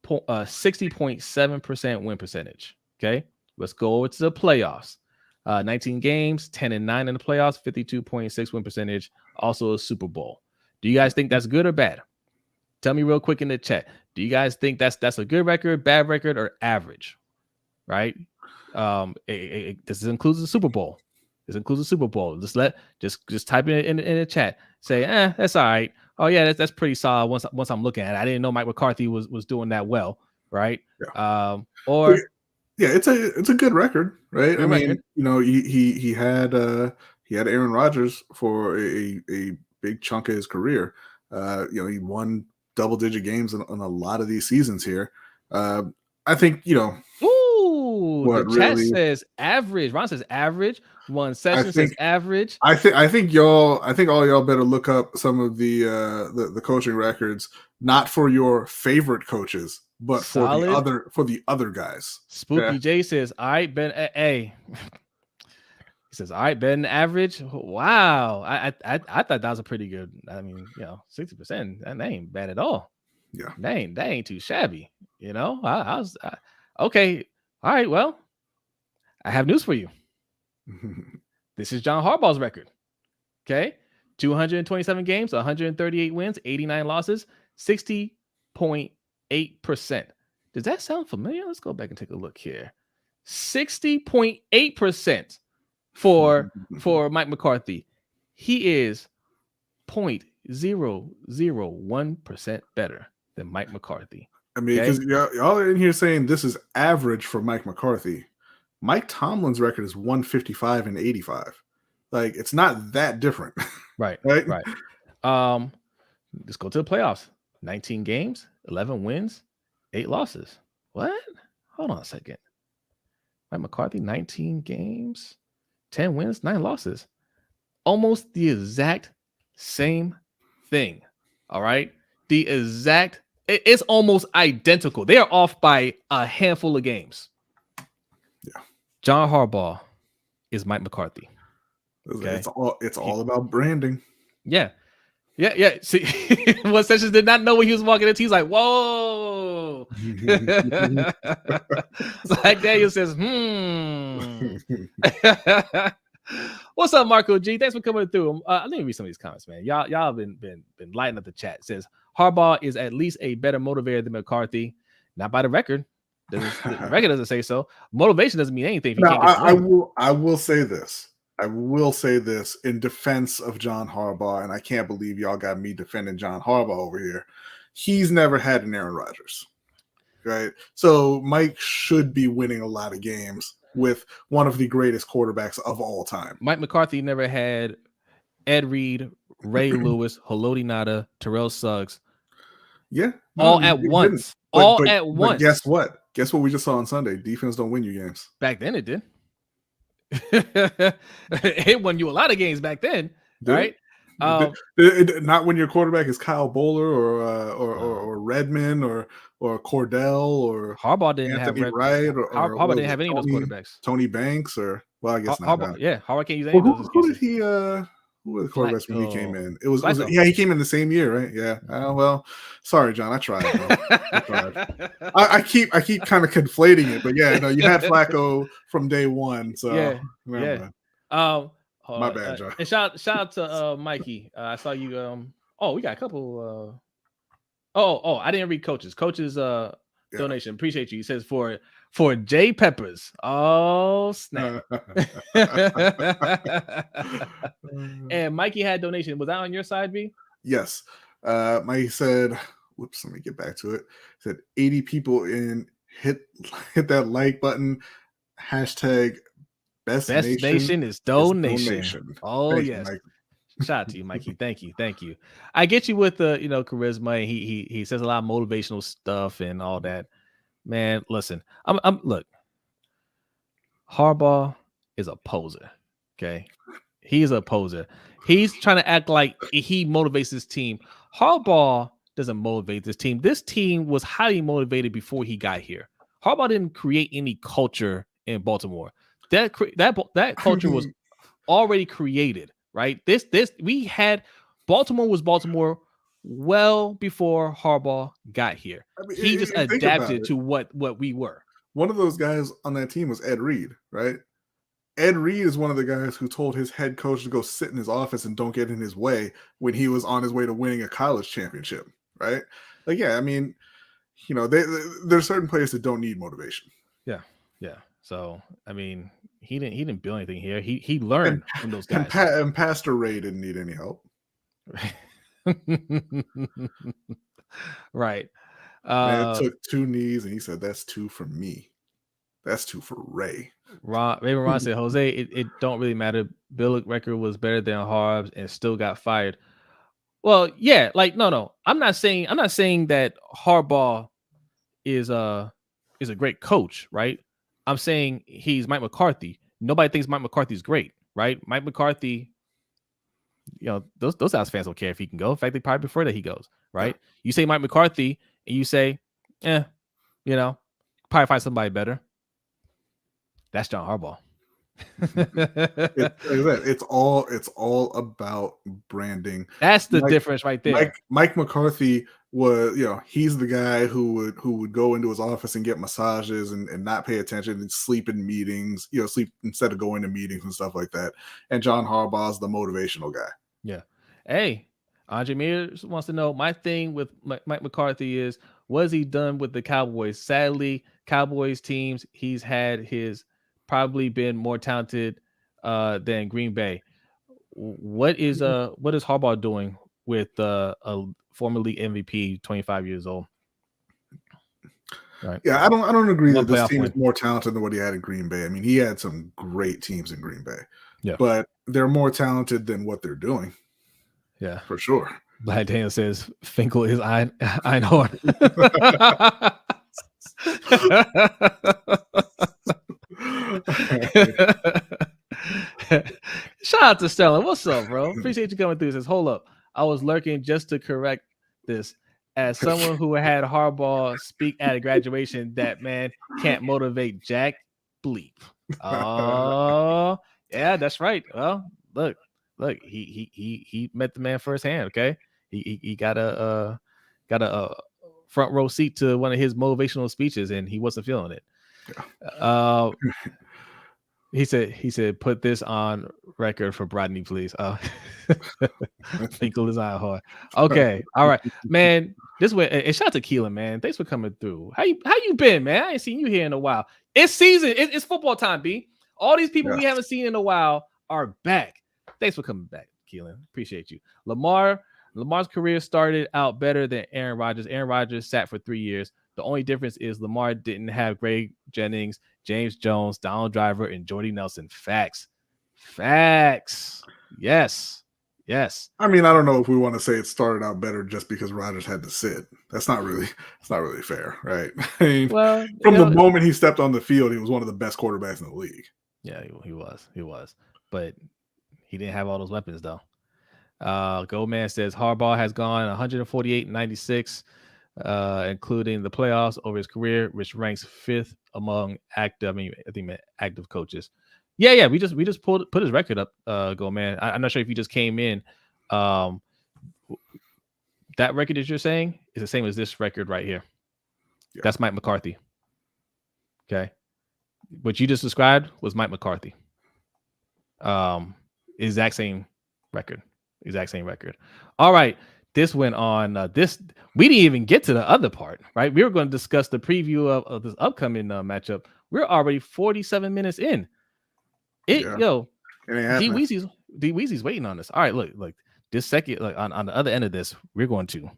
60.7% win percentage. Okay, let's go over to the playoffs. 19 games, 10-9 in the playoffs, 52.6 win percentage. Also a Super Bowl. Do you guys think that's good or bad? Tell me real quick in the chat. Do you guys think that's a good record, bad record, or average? Right. This includes the Super Bowl. Just type it in the chat. Say, that's all right. Oh yeah, that's pretty solid. Once I'm looking at it, I didn't know Mike McCarthy was doing that well, right? Yeah. It's a good record, right? I mean, he had Aaron Rodgers for a big chunk of his career. He won double-digit games in a lot of these seasons here. I think the chat says average. Ron says average. One session says average. I think all y'all better look up some of the coaching records, not for your favorite coaches, but for the other guys. Spooky J says, all right, Ben. Hey. He says, all right, Ben, average. Wow. I thought that was a pretty good. I mean, 60%. That ain't bad at all. Yeah. That ain't too shabby. I was okay. All right. Well, I have news for you. This is John Harbaugh's record. Okay. 227 games, 138 wins, 89 losses, 60.8%. Does that sound familiar? Let's go back and take a look here. 60.8% for Mike McCarthy. He is 0.001% better than Mike McCarthy. I mean, because y'all are in here saying this is average for Mike McCarthy. Mike Tomlin's record is 155 and 85. Like, it's not that different. Right. Right. Let's go to the playoffs. 19 games, 11 wins, 8 losses. What? Hold on a second. Mike McCarthy, 19 games, 10 wins, 9 losses. Almost the exact same thing. All right. The exact, it's almost identical. They are off by a handful of games. Yeah. John Harbaugh is Mike McCarthy. Okay. It's all about branding. Yeah. Yeah. See, what Sessions did not know when he was walking into. He's like, whoa. Zach Daniel says, What's up, Marco G? Thanks for coming through. Let me read some of these comments, man. Y'all have been lighting up the chat. It says Harbaugh is at least a better motivator than McCarthy. Not by the record. The record doesn't say so. Motivation doesn't mean anything if you can't get I will say this. I will say this in defense of John Harbaugh, and I can't believe y'all got me defending John Harbaugh over here. He's never had an Aaron Rodgers, right? So Mike should be winning a lot of games with one of the greatest quarterbacks of all time. Mike McCarthy never had Ed Reed, Ray Lewis, Haloti Ngata, Terrell Suggs. Yeah. All at once. But guess what? Guess what we just saw on Sunday? Defense don't win you games. Back then it did. It won you a lot of games back then, right? Not when your quarterback is Kyle Bowler or Redmond or Cordell or Harbaugh didn't Anthony have Wright or Harbaugh didn't have any of those quarterbacks. Tony Banks or I guess Harbaugh. Yeah, Harbaugh can't use any of those. Who did he? Who were the quarterbacks when he came in? It was he came in the same year, right? Yeah. Well, sorry, John. I tried. I keep kind of conflating it, but yeah, no, you had Flacco from day one. So yeah. My bad, John. And shout out to Mikey. I saw you. We got a couple. I didn't read coaches. Donation. Appreciate you. He says for J Peppers. Oh snap! And Mikey had donation. Was that on your side, B? Yes. Mikey said, "Whoops, let me get back to it." Said 80 people in hit that like button. Hashtag best nation is donation. Oh thank yes. You, shout out to you, Mikey. Thank you. I get you with the charisma. And he says a lot of motivational stuff and all that. Man, listen, look. Harbaugh is a poser. Okay, he's a poser. He's trying to act like he motivates his team. Harbaugh doesn't motivate this team. This team was highly motivated before he got here. Harbaugh didn't create any culture in Baltimore. That culture was already created. Right? Baltimore was Baltimore well before Harbaugh got here. I mean, he just adapted to what we were. One of those guys on that team was Ed Reed, right? Ed Reed is one of the guys who told his head coach to go sit in his office and don't get in his way when he was on his way to winning a college championship, right? Like, yeah, I mean, there's certain players that don't need motivation. Yeah. So, I mean, he didn't build anything here. He learned from those guys. And Pastor Ray didn't need any help. Right. Man took 2 knees and he said, "That's 2 for me. That's 2 for Ray." Ron said, "Jose, it don't really matter. Bill record was better than Harb's and still got fired." Well, yeah, like no. I'm not saying that Harbaugh is a great coach, right? I'm saying he's Mike McCarthy. Nobody thinks Mike McCarthy's great, right? Mike McCarthy, those House fans don't care if he can go. In fact, they probably prefer that he goes, right? You say Mike McCarthy and you say, probably find somebody better. That's John Harbaugh. It's all about branding. That's the difference right there. Mike McCarthy was, he's the guy who would go into his office and get massages and not pay attention and sleep in meetings, sleep instead of going to meetings and stuff like that. And John Harbaugh's the motivational guy. Yeah. Hey, Andre Mears wants to know, my thing with Mike McCarthy is, what has he done with the Cowboys? Sadly, Cowboys teams, he's had his probably been more talented than Green Bay. What is Harbaugh doing with a former league MVP, 25 years old? Right. Yeah, I don't agree that this team is more talented than what he had in Green Bay. I mean, he had some great teams in Green Bay. Yeah. But they're more talented than what they're doing. Yeah. For sure. Black Daniel says Finkel is Einhorn. Shout out to Sterling. What's up, bro? Appreciate you coming through. Says, hold up. I was lurking just to correct this. As someone who had Harbaugh speak at a graduation, that man can't motivate Jack bleep. Oh, yeah, that's right. Well, look, he met the man firsthand. Okay, he got a front row seat to one of his motivational speeches, and he wasn't feeling it. He said, put this on record for Brodny, please. Finkel is eye hard. Okay, all right, man. This way, and shout out to Keelan, man. Thanks for coming through. How you been, man? I ain't seen you here in a while. It's season. It's football time, B. All these people we haven't seen in a while are back. Thanks for coming back, Keelan. Appreciate you. Lamar's career started out better than Aaron Rodgers. Aaron Rodgers sat for 3 years. The only difference is Lamar didn't have Greg Jennings, James Jones, Donald Driver, and Jordy Nelson. Facts. Yes. I mean, I don't know if we want to say it started out better just because Rodgers had to sit. It's not really fair, right? I mean, from the moment he stepped on the field, he was one of the best quarterbacks in the league. Yeah, he was. But he didn't have all those weapons, though. Goldman says Harbaugh has gone 148-96, including the playoffs over his career, which ranks 5th among active coaches. Yeah. We just put his record up. Goldman. I'm not sure if you just came in. That record that you're saying is the same as this record right here. Yeah. That's Mike McCarthy. Okay. What you just described was Mike McCarthy. Exact same record. All right. This went on. We didn't even get to the other part, right? We were going to discuss the preview of this upcoming matchup. We're already 47 minutes in. D Weezy's waiting on us. All right, look. This second, on the other end of this, we're going to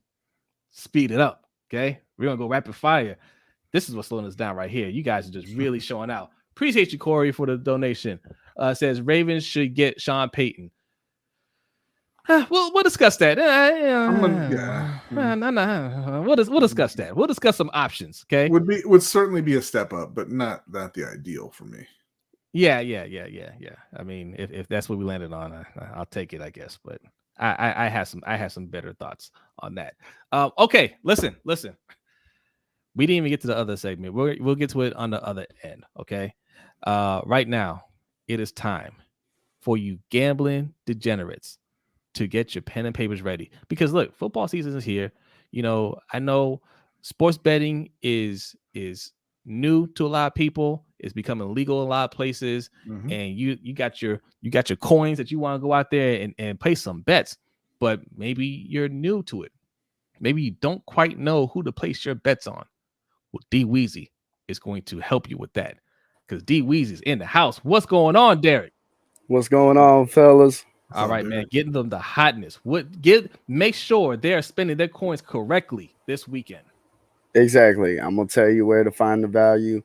speed it up. Okay, we're gonna go rapid fire. This is what's slowing us down right here. You guys are just really showing out. Appreciate you, Corey, for the donation. Says Ravens should get Sean Payton. We'll discuss that. We'll discuss that. We'll discuss some options. Okay, would certainly be a step up, but not the ideal for me. Yeah. I mean, if that's what we landed on, I'll take it, I guess. But I have some better thoughts on that. Okay, listen. We didn't even get to the other segment. We'll get to it on the other end. Okay. Right now, it is time for you gambling degenerates to get your pen and papers ready, because look, football season is here. You know, I know sports betting is new to a lot of people. It's becoming legal in a lot of places, and you got your coins that you want to go out there and play some bets, but maybe you're new to it. Maybe you don't quite know who to place your bets on. Well, D Weezy is going to help you with that, because D Weezy's in the house. What's going on, Derek? What's going on, fellas? All right, man. Getting them the hotness. Make sure they're spending their coins correctly this weekend. Exactly. I'm gonna tell you where to find the value.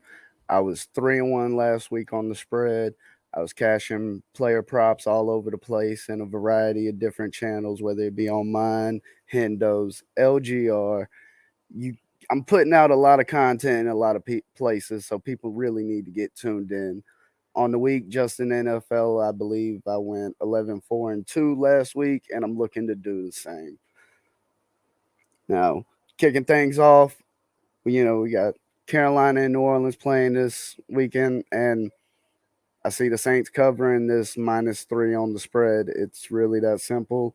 I was 3-1 last week on the spread. I was cashing player props all over the place in a variety of different channels, whether it be on mine, Hendo's, LGR. I'm putting out a lot of content in a lot of places, so people really need to get tuned in. On the week, just in NFL, I believe I went 11-4-2 last week, and I'm looking to do the same. Now, kicking things off, we got Carolina and New Orleans playing this weekend, and I see the Saints covering this -3 on the spread. It's really that simple.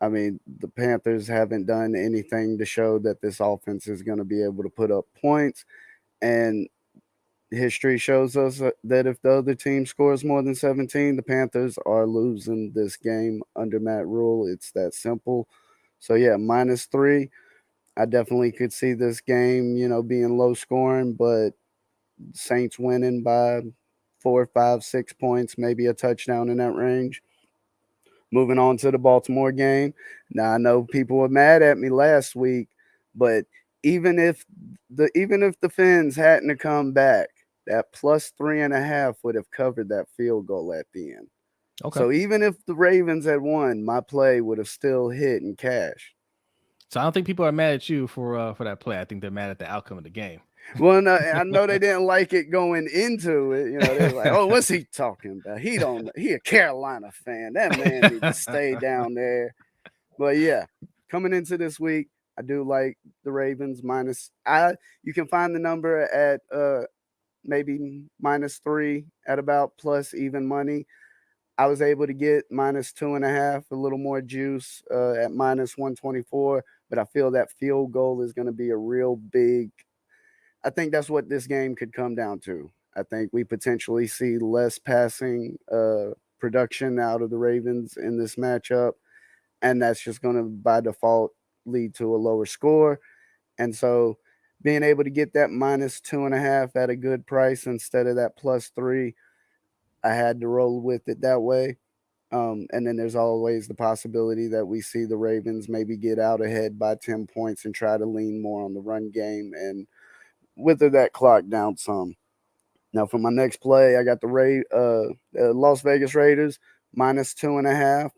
I mean, the Panthers haven't done anything to show that this offense is going to be able to put up points, and history shows us that if the other team scores more than 17, the Panthers are losing this game under Matt Rule. It's that simple. So, yeah, -3. I definitely could see this game, being low scoring, but Saints winning by 4, 5, 6 points, maybe a touchdown in that range. Moving on to the Baltimore game. Now, I know people were mad at me last week, but even if the Fins hadn't come back, that +3.5 would have covered that field goal at the end. Okay. So even if the Ravens had won, my play would have still hit and cashed. So I don't think people are mad at you for that play. I think they're mad at the outcome of the game. Well, no, I know they didn't like it going into it. You know, they were like, "Oh, what's he talking about? He don't. He a Carolina fan. That man need to stay down there." But yeah, coming into this week, I do like the Ravens minus. You can find the number at maybe -3 at about plus even money. I was able to get -2.5, a little more juice at -124. But I feel that field goal is going to be a real big. I think that's what this game could come down to. I think we potentially see less passing production out of the Ravens in this matchup, and that's just going to by default lead to a lower score. And so being able to get that -2.5 at a good price instead of that +3, I had to roll with it that way. And then there's always the possibility that we see the Ravens maybe get out ahead by 10 points and try to lean more on the run game and wither that clock down some. Now, for my next play, I got the Las Vegas Raiders -2.5.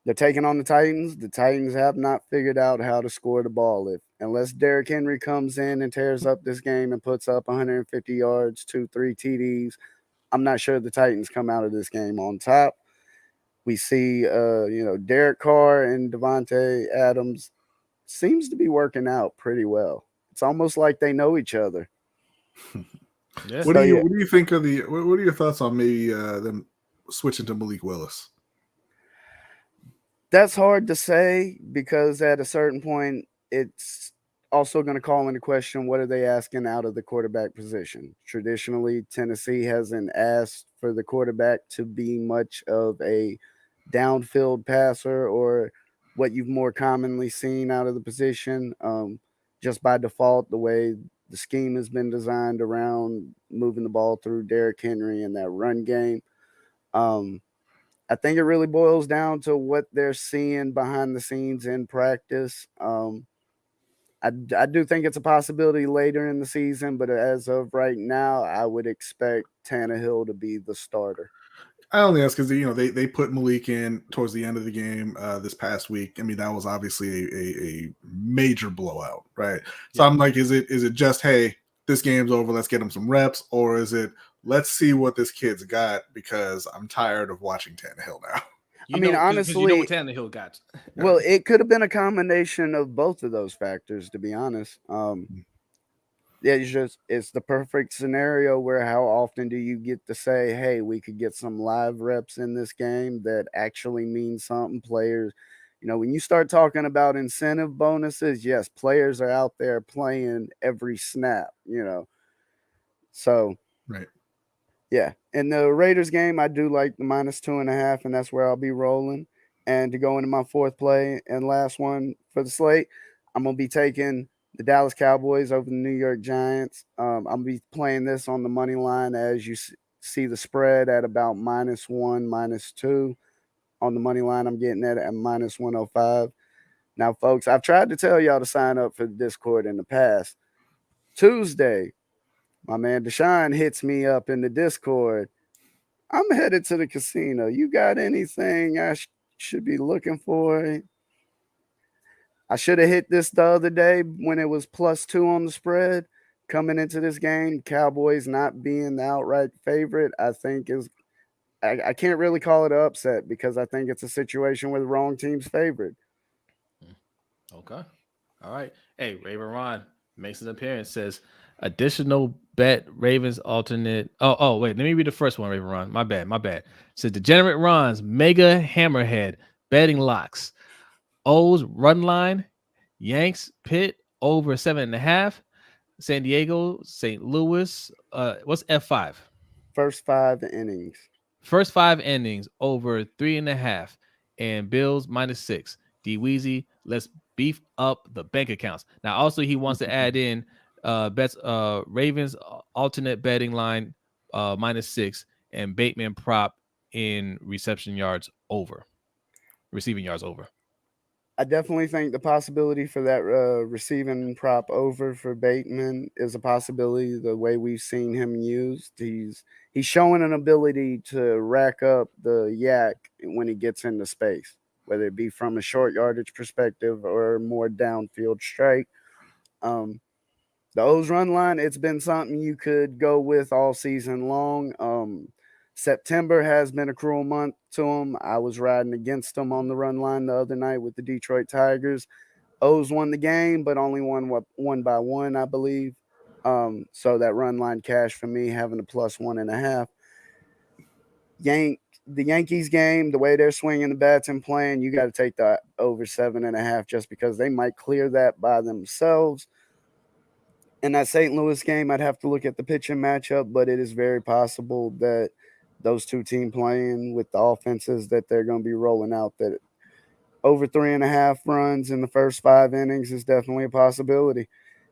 They're taking on the Titans. The Titans have not figured out how to score the ball. Unless Derrick Henry comes in and tears up this game and puts up 150 yards, 3 TDs, I'm not sure the Titans come out of this game on top. We see, Derek Carr and Devontae Adams seems to be working out pretty well. It's almost like they know each other. Yeah. What do you think of what are your thoughts on maybe them switching to Malik Willis? That's hard to say because at a certain point, it's also going to call into question what are they asking out of the quarterback position. Traditionally, Tennessee hasn't asked for the quarterback to be much of a downfield passer or what you've more commonly seen out of the position. Just by default, the way the scheme has been designed around moving the ball through Derrick Henry and that run game. Um, I think it really boils down to what they're seeing behind the scenes in practice. I do think it's a possibility later in the season, but as of right now, I would expect Tannehill to be the starter. I only ask because they put Malik in towards the end of the game this past week. I mean, that was obviously a major blowout, right? So I'm like, is it just, hey, this game's over, let's get him some reps, or is it let's see what this kid's got because I'm tired of watching Tannehill now? Honestly, you know what Tannehill got. Well, it could have been a combination of both of those factors, to be honest. Yeah, it's the perfect scenario where how often do you get to say, "Hey, we could get some live reps in this game that actually means something." Players, when you start talking about incentive bonuses, yes, players are out there playing every snap. So right. Yeah, in the Raiders game, I do like the -2.5, and that's where I'll be rolling. And to go into my fourth play and last one for the slate, I'm gonna be taking the Dallas Cowboys over the New York Giants. I'm gonna be playing this on the money line as you see the spread at about -1, -2. On the money line, I'm getting that at -105. Now, folks, I've tried to tell y'all to sign up for the Discord in the past. Tuesday, my man Deshaun hits me up in the Discord. I'm headed to the casino. You got anything I should be looking for? I should have hit this the other day when it was +2 on the spread. Coming into this game, Cowboys not being the outright favorite, I think I can't really call it an upset because I think it's a situation where the wrong team's favored. Okay. All right. Hey, Raven Ron makes an appearance, says additional bet Ravens alternate. Oh, wait. Let me read the first one, Raven Ron. My bad. Says Degenerate Ron's mega hammerhead betting locks. O's run line, Yanks pit over 7.5. San Diego, St. Louis. What's F5? First 5 innings. First 5 innings over 3.5. And Bills -6. D Weezy, let's beef up the bank accounts. Now, also he wants to add in bets Ravens alternate betting line -6 and Bateman prop in receiving yards over. I definitely think the possibility for that receiving prop over for Bateman is a possibility. The way we've seen him used, he's showing an ability to rack up the yak when he gets into space, whether it be from a short yardage perspective or more downfield strike. The O's run line, it's been something you could go with all season long. September has been a cruel month to them. I was riding against them on the run line the other night with the Detroit Tigers. O's won the game, but only won one by one, I believe. So that run line cash for me having a +1.5. The Yankees game, the way they're swinging the bats and playing, you got to take the over 7.5 just because they might clear that by themselves. In that St. Louis game, I'd have to look at the pitching matchup, but it is very possible that those two teams playing with the offenses that they're going to be rolling out, that over 3.5 runs in the first 5 innings is definitely a possibility.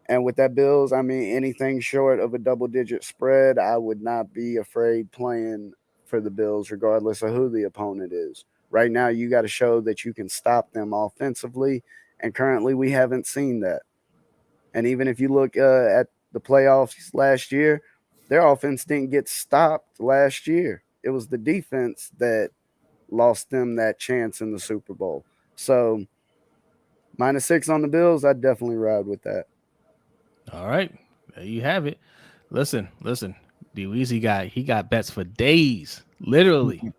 And with that Bills, I mean, anything short of a double-digit spread, I would not be afraid playing for the Bills, regardless of who the opponent is. Right now, you got to show that you can stop them offensively, and currently we haven't seen that. And even if you look at the playoffs last year, their offense didn't get stopped last year. It was the defense that lost them that chance in the Super Bowl. So -6 on the Bills, I'd definitely ride with that. All right, there you have it. Listen, D Weezy he got bets for days, literally.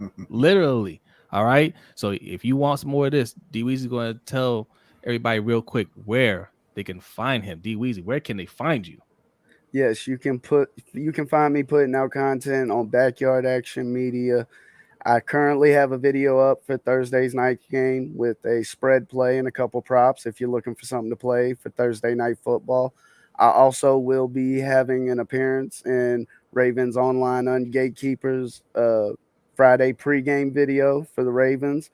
All right. So if you want some more of this, D Weezy's going to tell everybody real quick where they can find him. D Weezy, where can they find you? Yes, you can find me putting out content on Backyard Action Media. I currently have a video up for Thursday's night game with a spread play and a couple props if you're looking for something to play for Thursday night football. I also will be having an appearance in Ravens Online Ungatekeepers Friday pregame video for the Ravens.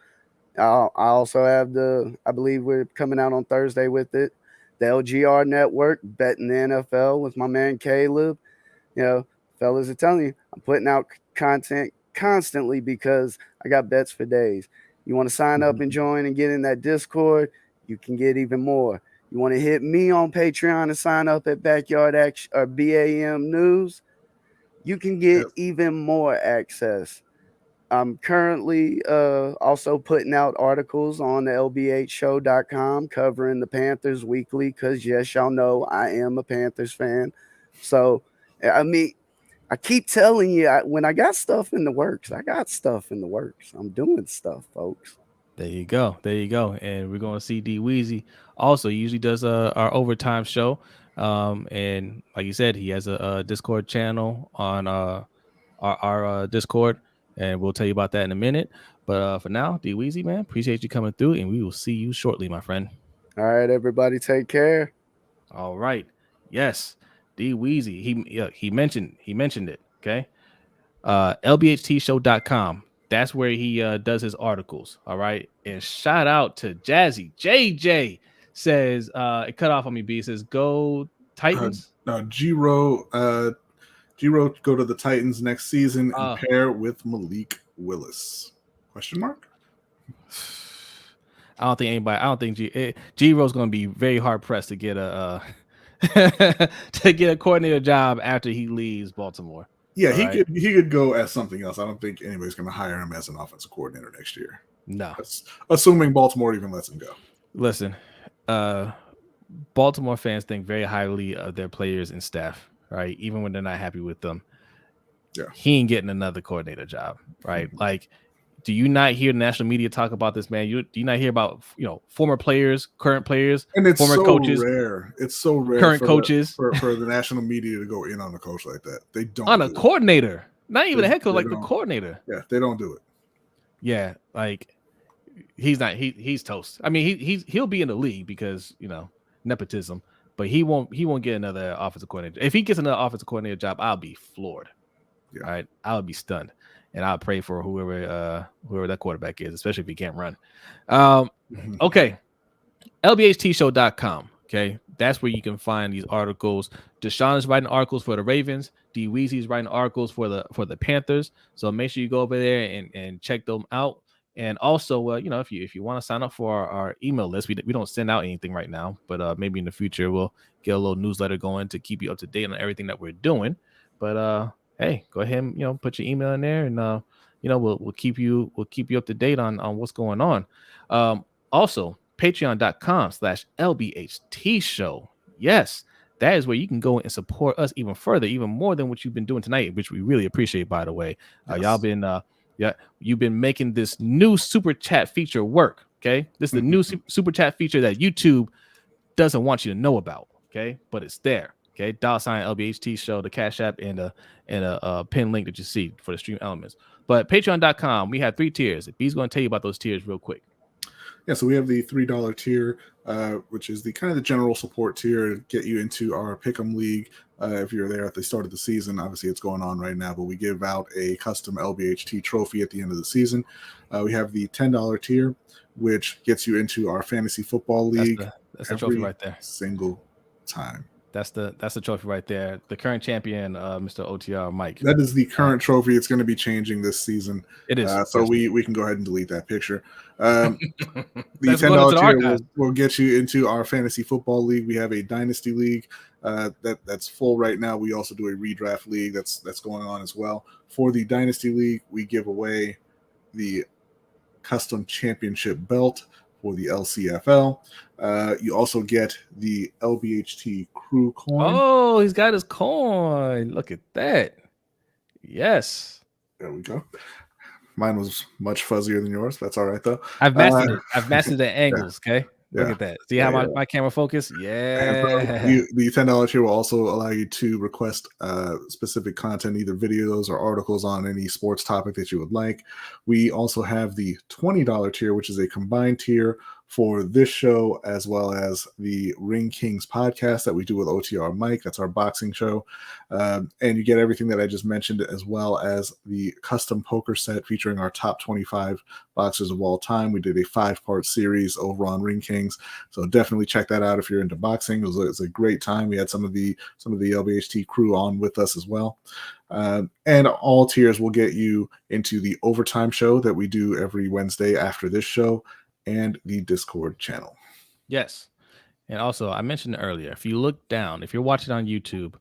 I also have I believe we're coming out on Thursday with it, the LGR Network, Betting the NFL with my man Caleb. You know, fellas are telling you, I'm putting out content constantly because I got bets for days. You want to sign up and join and get in that Discord, you can get even more. You want to hit me on Patreon and sign up at Backyard Action or BAM News, you can get even more access. I'm currently also putting out articles on the LBHShow.com covering the Panthers weekly because, yes, y'all know I am a Panthers fan. So, I mean, I keep telling you, when I got stuff in the works, I got stuff in the works. I'm doing stuff, folks. There you go. And we're going to see D Weezy. Also, he usually does our overtime show. And like you said, he has a Discord channel on our Discord. And we'll tell you about that in a minute. But for now, D Weezy, man, appreciate you coming through. And we will see you shortly, my friend. All right, everybody, take care. All right. Yes. D Weezy. He mentioned it. Okay. LBHTShow.com. That's where he does his articles. All right. And shout out to Jazzy. JJ says, it cut off on me, B. It says, go Titans. G-Ro go to the Titans next season and pair with Malik Willis. Question mark? I don't think G-Ro's going to be very hard pressed to get a coordinator job after he leaves Baltimore. Yeah, he could go as something else. I don't think anybody's going to hire him as an offensive coordinator next year. No. That's assuming Baltimore even lets him go. Listen, Baltimore fans think very highly of their players and staff, right? Even when they're not happy with them. Yeah. He ain't getting another coordinator job, right? Like, do you not hear national media talk about this, man? Do you not hear about, former players, current players, and it's former coaches? Rare. It's so rare current coaches for the national media to go in on a coach like that. They don't on a coordinator, not even a head coach, like the coordinator. Yeah, they don't do it. Yeah, like he's toast. I mean, he'll be in the league because nepotism, but he won't get another offensive coordinator. If he gets another offensive coordinator job, I'll be floored. Yeah. All right, I'll be stunned. And I'll pray for whoever that quarterback is, especially if he can't run. Okay. LBHTShow.com. Okay. That's where you can find these articles. Deshaun is writing articles for the Ravens. D Weezy is writing articles for the Panthers. So make sure you go over there and check them out. And also, if you want to sign up for our email list, we don't send out anything right now, but maybe in the future we'll get a little newsletter going to keep you up to date on everything that we're doing. But hey, go ahead and put your email in there, and we'll keep you up to date on what's going on. Also, patreon.com/LBHT Show. Yes, that is where you can go and support us even further, even more than what you've been doing tonight, which we really appreciate, by the way. Y'all been you've been making this new super chat feature work. Okay, this is the new super chat feature that YouTube doesn't want you to know about. Okay, but it's there. Okay, $ LBHT Show, the Cash App, and a pin link that you see for the stream elements. But Patreon.com, we have 3 tiers. B's going to tell you about those tiers real quick. Yeah, so we have the $3 tier, which is the kind of the general support tier to get you into our Pick'em League. If you're there at the start of the season, obviously it's going on right now, but we give out a custom LBHT trophy at the end of the season. We have the $10 tier, which gets you into our fantasy football league. That's the trophy right there. Single time. That's the trophy right there. The current champion, Mr. OTR Mike. That is the current trophy. It's going to be changing this season. It is. So we can go ahead and delete that picture. The $10 tier will get you into our fantasy football league. We have a dynasty league that's full right now. We also do a redraft league that's going on as well. For the dynasty league, we give away the custom championship belt for the LCFL. You also get the LBHT crew coin. Oh, he's got his coin. Look at that. Yes. There we go. Mine was much fuzzier than yours. That's all right, though. I've mastered it. I've mastered the angles, okay? Look at that. See how my camera focus? Yeah. The $10 tier will also allow you to request specific content, either videos or articles on any sports topic that you would like. We also have the $20 tier, which is a combined tier for this show, as well as the Ring Kings podcast that we do with OTR Mike. That's our boxing show. And you get everything that I just mentioned, as well as the custom poker set featuring our top 25 boxers of all time. We did a 5-part series over on Ring Kings. So definitely check that out if you're into boxing. It was a great time. We had some of the LBHT crew on with us as well. And all tiers will get you into the overtime show that we do every Wednesday after this show, and the Discord channel. Yes. And also, I mentioned earlier, if you look down, if you're watching on YouTube,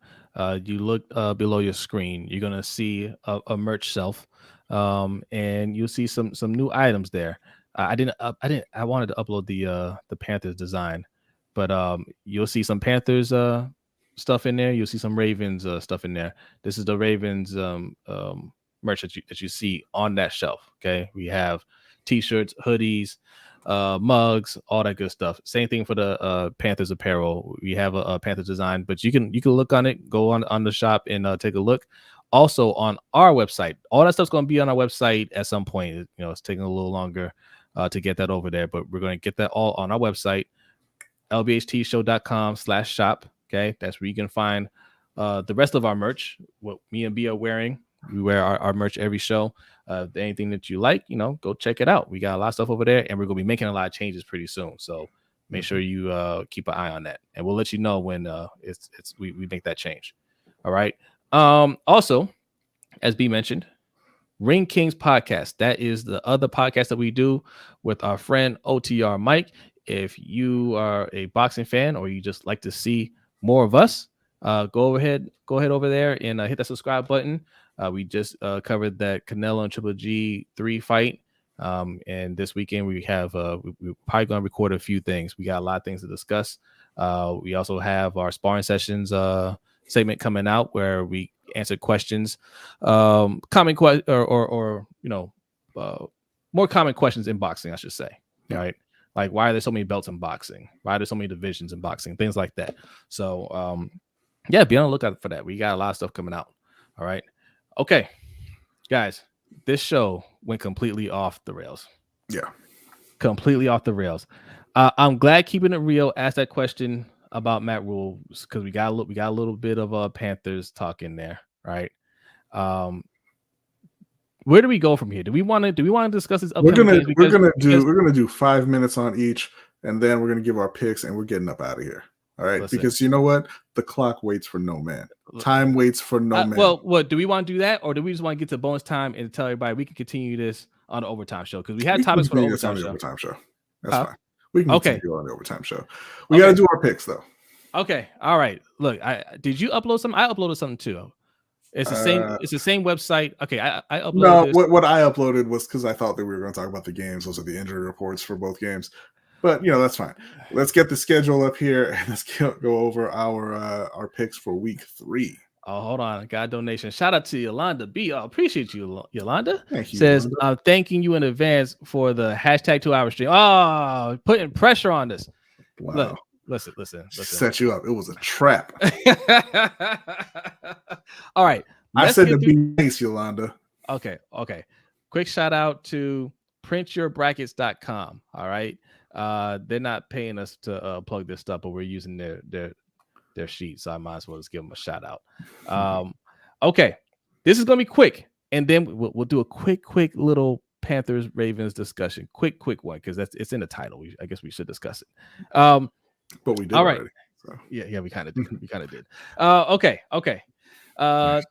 you look below your screen, you're going to see a merch shelf, and you'll see some new items there. I wanted to upload the Panthers design, but you'll see some Panthers stuff in there. You'll see some Ravens stuff in there. This is the Ravens merch that you see on that shelf. Okay. We have t-shirts, hoodies, mugs, all that good stuff. Same thing for the Panthers apparel. We have a Panthers design, but you can look on it, go on the shop and take a look. Also on our website, all that stuff's going to be on our website at some point. It's taking a little longer to get that over there, but we're going to get that all on our website, lbhtshow.com/shop. Okay, that's where you can find the rest of our merch. What me and B are wearing. We wear our merch every show. Anything that you like, go check it out. We got a lot of stuff over there, and we're gonna be making a lot of changes pretty soon. So make sure you keep an eye on that, and we'll let you know when we make that change. All right. Also, as B mentioned, Ring Kings podcast. That is the other podcast that we do with our friend OTR Mike. If you are a boxing fan or you just like to see more of us, go ahead over there and hit that subscribe button. We just covered that Canelo and Triple G3 fight. And this weekend we have we're probably going to record a few things. We got a lot of things to discuss. We also have our sparring sessions segment coming out where we answer questions, more common questions in boxing, I should say. All right. Like, why are there so many belts in boxing? Why are there so many divisions in boxing? Things like that. So, be on the lookout for that. We got a lot of stuff coming out. All right. Okay, guys, this show went completely off the rails. Yeah. Completely off the rails. I'm glad Keeping It Real asked that question about Matt Rule because we got a little bit of Panthers talk in there, right? Where do we go from here? Do we want to discuss this? We're gonna do 5 minutes on each, and then we're gonna give our picks, and we're getting up out of here. All right, because you know what? The clock waits for no man. Time waits for no man. Well, what do we want to do that, or do we just want to get to bonus time and tell everybody we can continue this on the overtime show? Because we had topics for the overtime show. That's fine. We can continue on the overtime show. We got to do our picks though. Okay. All right. Look, did you upload something? I uploaded something too. It's the same. It's the same website. Okay. I uploaded. No, what I uploaded was because I thought that we were going to talk about the games. Those are the injury reports for both games. But that's fine. Let's get the schedule up here and let's go over our picks for week 3. Oh, hold on. I got a donation. Shout out to Yolanda B. Oh, appreciate you, Yolanda. Thank you. Says, Yolanda. I'm thanking you in advance for the hashtag 2-hour stream. Oh, putting pressure on this. Wow. Look, listen. Set you up. It was a trap. All right. I said to be nice, Yolanda. Okay. Quick shout out to printyourbrackets.com. All right. They're not paying us to plug this stuff, but we're using their sheet, so I might as well just give them a shout out. Okay, this is gonna be quick, and then we'll do a quick little Panthers Ravens discussion. Quick one, because it's in the title. I guess we should discuss it. But we did. All right. Already, so. Yeah, we kind of did. Okay.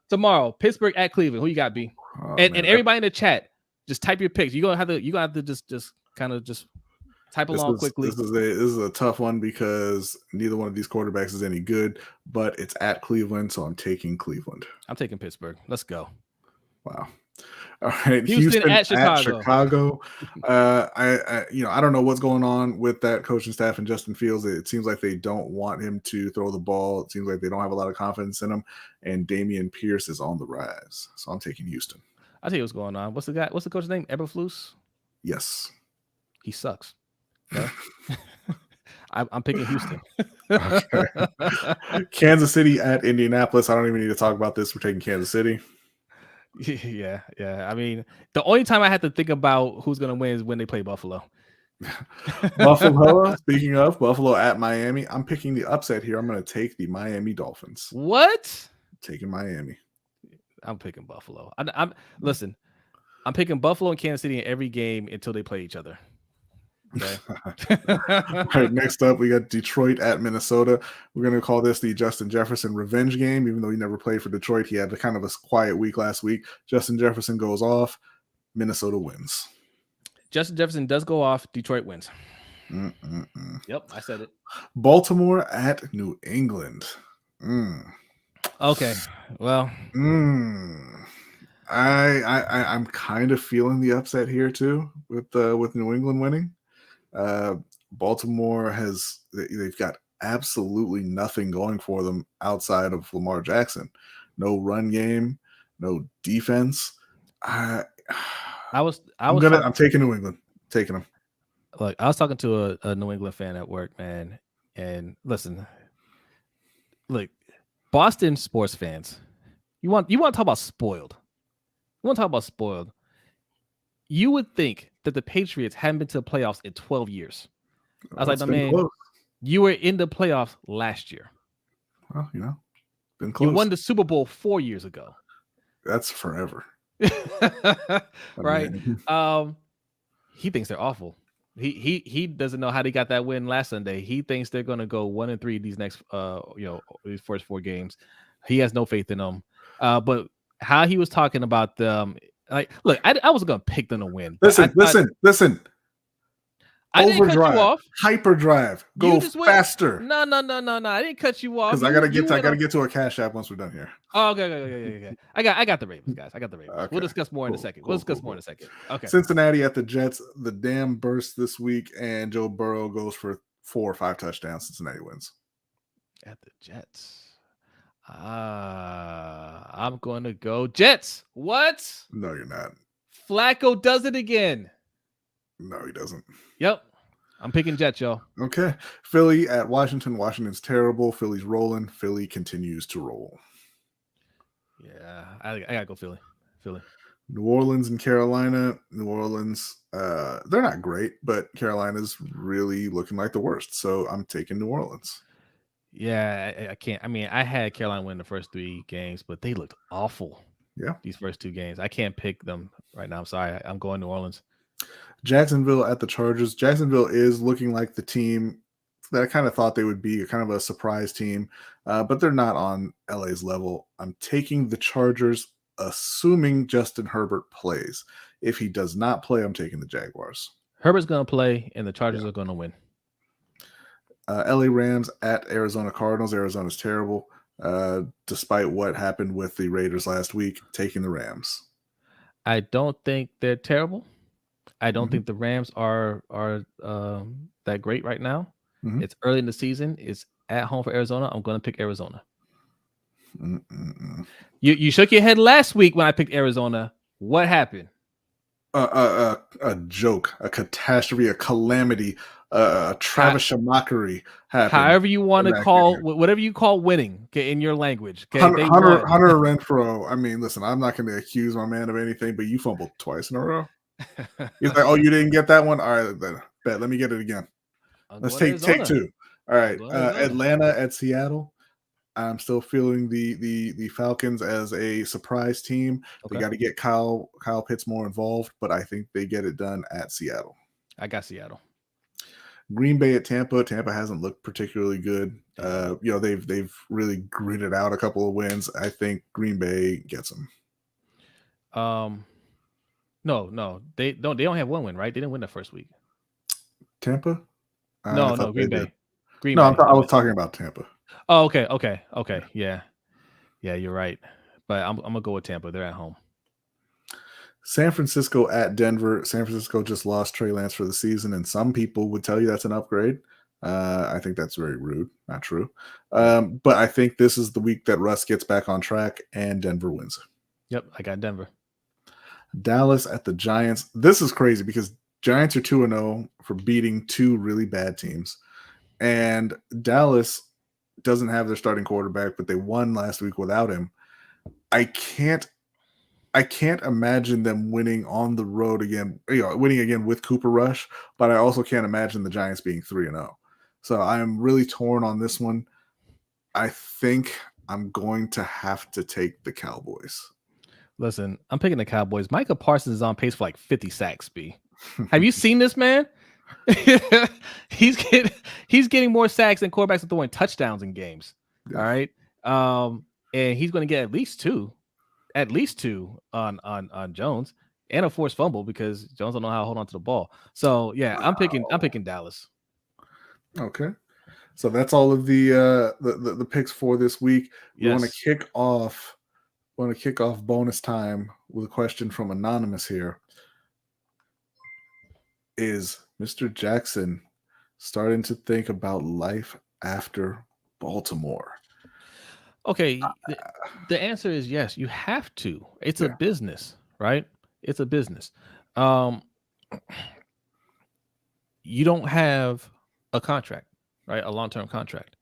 Tomorrow, Pittsburgh at Cleveland. Who you got, B? And everybody in the chat, just type your picks. You're gonna have to just kind of just type along quickly. This is a tough one because neither one of these quarterbacks is any good, but it's at Cleveland, so I'm taking Cleveland. I'm taking Pittsburgh. Let's go. Wow. All right, Houston at Chicago. I don't know what's going on with that coaching staff and Justin Fields. It seems like they don't want him to throw the ball. It seems like they don't have a lot of confidence in him. And Damian Pierce is on the rise, so I'm taking Houston. I'll tell you what's going on. What's the coach's name? Eberflus? Yes. He sucks. Okay? I'm picking Houston. Okay. Kansas City at Indianapolis. I don't even need to talk about this. We're taking Kansas City. Yeah. I mean, the only time I have to think about who's going to win is when they play Buffalo. Buffalo. Speaking of Buffalo at Miami, I'm picking the upset here. I'm going to take the Miami Dolphins. What? Taking Miami. I'm picking Buffalo. Listen. I'm picking Buffalo and Kansas City in every game until they play each other. Okay. All right, next up we got Detroit at Minnesota. We're going to call this the Justin Jefferson revenge game. Even though he never played for Detroit, he had a kind of a quiet week last week. Justin Jefferson goes off. Minnesota wins. Justin Jefferson does go off. Detroit wins. Yep, I said it. Baltimore at New England. Okay, well, I'm kind of feeling the upset here too with New England winning. Baltimore they've got absolutely nothing going for them outside of Lamar Jackson. No run game, no defense. I'm taking New England. Taking them. Look, I was talking to a New England fan at work, man, and listen, look, Boston sports fans, you want to talk about spoiled. You would think that the Patriots hadn't been to the playoffs in 12 years. I was like, no, man, close. You were in the playoffs last year. Well, been close. You won the Super Bowl 4 years ago. That's forever. Right? He thinks they're awful. He doesn't know how they got that win last Sunday. He thinks they're going to go 1-3 these next these first 4 games. He has no faith in them. But how he was talking about them, like, look, I wasn't gonna pick them to win. Listen. I didn't cut you off. Hyperdrive. Go faster. No. I didn't cut you off. Because I gotta get to a cash app once we're done here. Oh, okay. I got the Ravens, guys. I got the Ravens. Okay. We'll discuss more in a second. Okay. Cincinnati at the Jets. The dam burst this week, and Joe Burrow goes for 4 or 5 touchdowns. Cincinnati wins. At the Jets. I'm going to go Jets. What? No, you're not. Flacco does it again. No, he doesn't. Yep. I'm picking Jets, y'all. Okay. Philly at Washington. Washington's terrible. Philly's rolling. Philly continues to roll. Yeah, I gotta go Philly. New Orleans and Carolina. New Orleans, they're not great, but Carolina's really looking like the worst. So I'm taking New Orleans. Yeah, I can't. I mean, I had Carolina win the first 3 games, but they looked awful. Yeah. These first 2 games. I can't pick them right now. I'm sorry. I'm going New Orleans. Jacksonville at the Chargers. Jacksonville is looking like the team that I kind of thought they would be, kind of a surprise team, but they're not on LA's level. I'm taking the Chargers, assuming Justin Herbert plays. If he does not play, I'm taking the Jaguars. Herbert's going to play, and the Chargers are going to win. LA Rams at Arizona Cardinals. Arizona's terrible. Despite what happened with the Raiders last week, taking the Rams. I don't think they're terrible. I don't think the Rams are that great right now. It's early in the season. It's at home for Arizona. I'm going to pick Arizona. You shook your head last week when I picked Arizona. What happened? A joke, a catastrophe, a calamity, a Travis mockery happened. However you want to call, whatever you call winning in your language. Okay? Hunter Renfrow. I mean, listen, I'm not going to accuse my man of anything, but you fumbled twice in a row. He's like, oh, you didn't get that one? All right, then. Bet. Let me get it again. Let's take two. All right. Atlanta at Seattle. I'm still feeling the Falcons as a surprise team. They got to get Kyle Pitts more involved, but I think they get it done at Seattle. I got Seattle. Green Bay at Tampa. Tampa hasn't looked particularly good. They've really gritted out a couple of wins. I think Green Bay gets them. No, they don't have one win, right? They didn't win the first week. Tampa? No, Green Bay. I was talking about Tampa. Oh, okay. Yeah, you're right. But I'm gonna go with Tampa. They're at home. San Francisco at Denver. San Francisco just lost Trey Lance for the season, and some people would tell you that's an upgrade. I think that's very rude. Not true. But I think this is the week that Russ gets back on track and Denver wins. Yep, I got Denver. Dallas at the Giants. This is crazy because Giants are 2-0 for beating two really bad teams. And Dallas doesn't have their starting quarterback, but they won last week without him. I can't imagine them winning on the road again, winning again with Cooper Rush, but I also can't imagine the Giants being 3-0. So I'm really torn on this one. I think I'm going to have to take the Cowboys. Listen, I'm picking the Cowboys. Micah Parsons is on pace for like 50 sacks, B. Have you seen this man? He's getting more sacks than quarterbacks are throwing touchdowns in games. Yeah. All right. And he's going to get at least two on Jones and a forced fumble because Jones don't know how to hold on to the ball. So yeah, wow. I'm picking Dallas. Okay. So that's all of the picks for this week. We want to kick off bonus time with a question from Anonymous here. Is Mr. Jackson starting to think about life after Baltimore? Okay, the answer is yes. You have to. It's a business, right? It's a business. You don't have a contract, right? A long-term contract.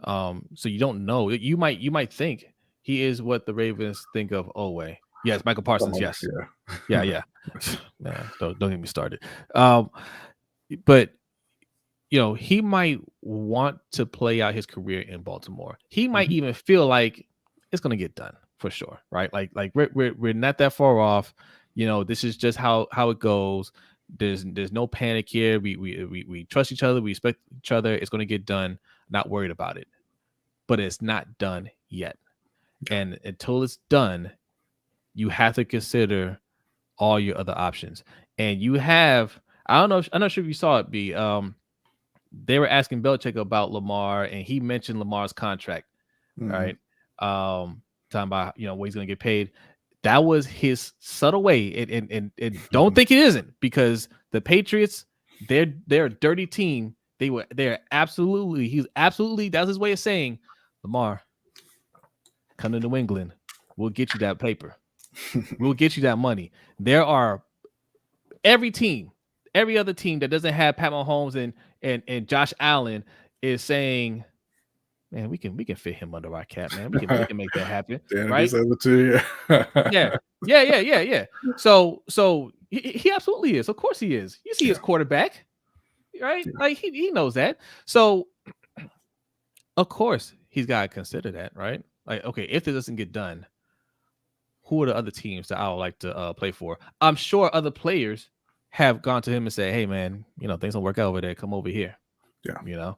So you don't know. You might think he is what the Ravens think of Oweh. Yes, Michael Parsons. Yes. Yeah. Man, don't get me started. But he might want to play out his career in Baltimore. He might even feel like it's going to get done for sure, right? Like we're not that far off. This is just how it goes. There's no panic here. We trust each other. We respect each other. It's going to get done. Not worried about it. But it's not done yet. And until it's done, you have to consider all your other options. And you have, I'm not sure if you saw it, B. They were asking Belichick about Lamar, and he mentioned Lamar's contract, right? Talking about what he's going to get paid. That was his subtle way, and don't think it isn't, because the Patriots, they're a dirty team. They're absolutely, that's his way of saying, Lamar, come to New England, we'll get you that paper. We'll get you that money. There are every other team that doesn't have Pat Mahomes and Josh Allen is saying, man, we can fit him under our cap, man. We can make that happen. Right? Yeah. So he absolutely is. Of course he is. You see his quarterback, right? Like he knows that. So of course he's got to consider that, right? Like, okay, if this doesn't get done, who are the other teams that I would like to play for? I'm sure other players have gone to him and said, hey, man, things don't work out over there. Come over here. Yeah.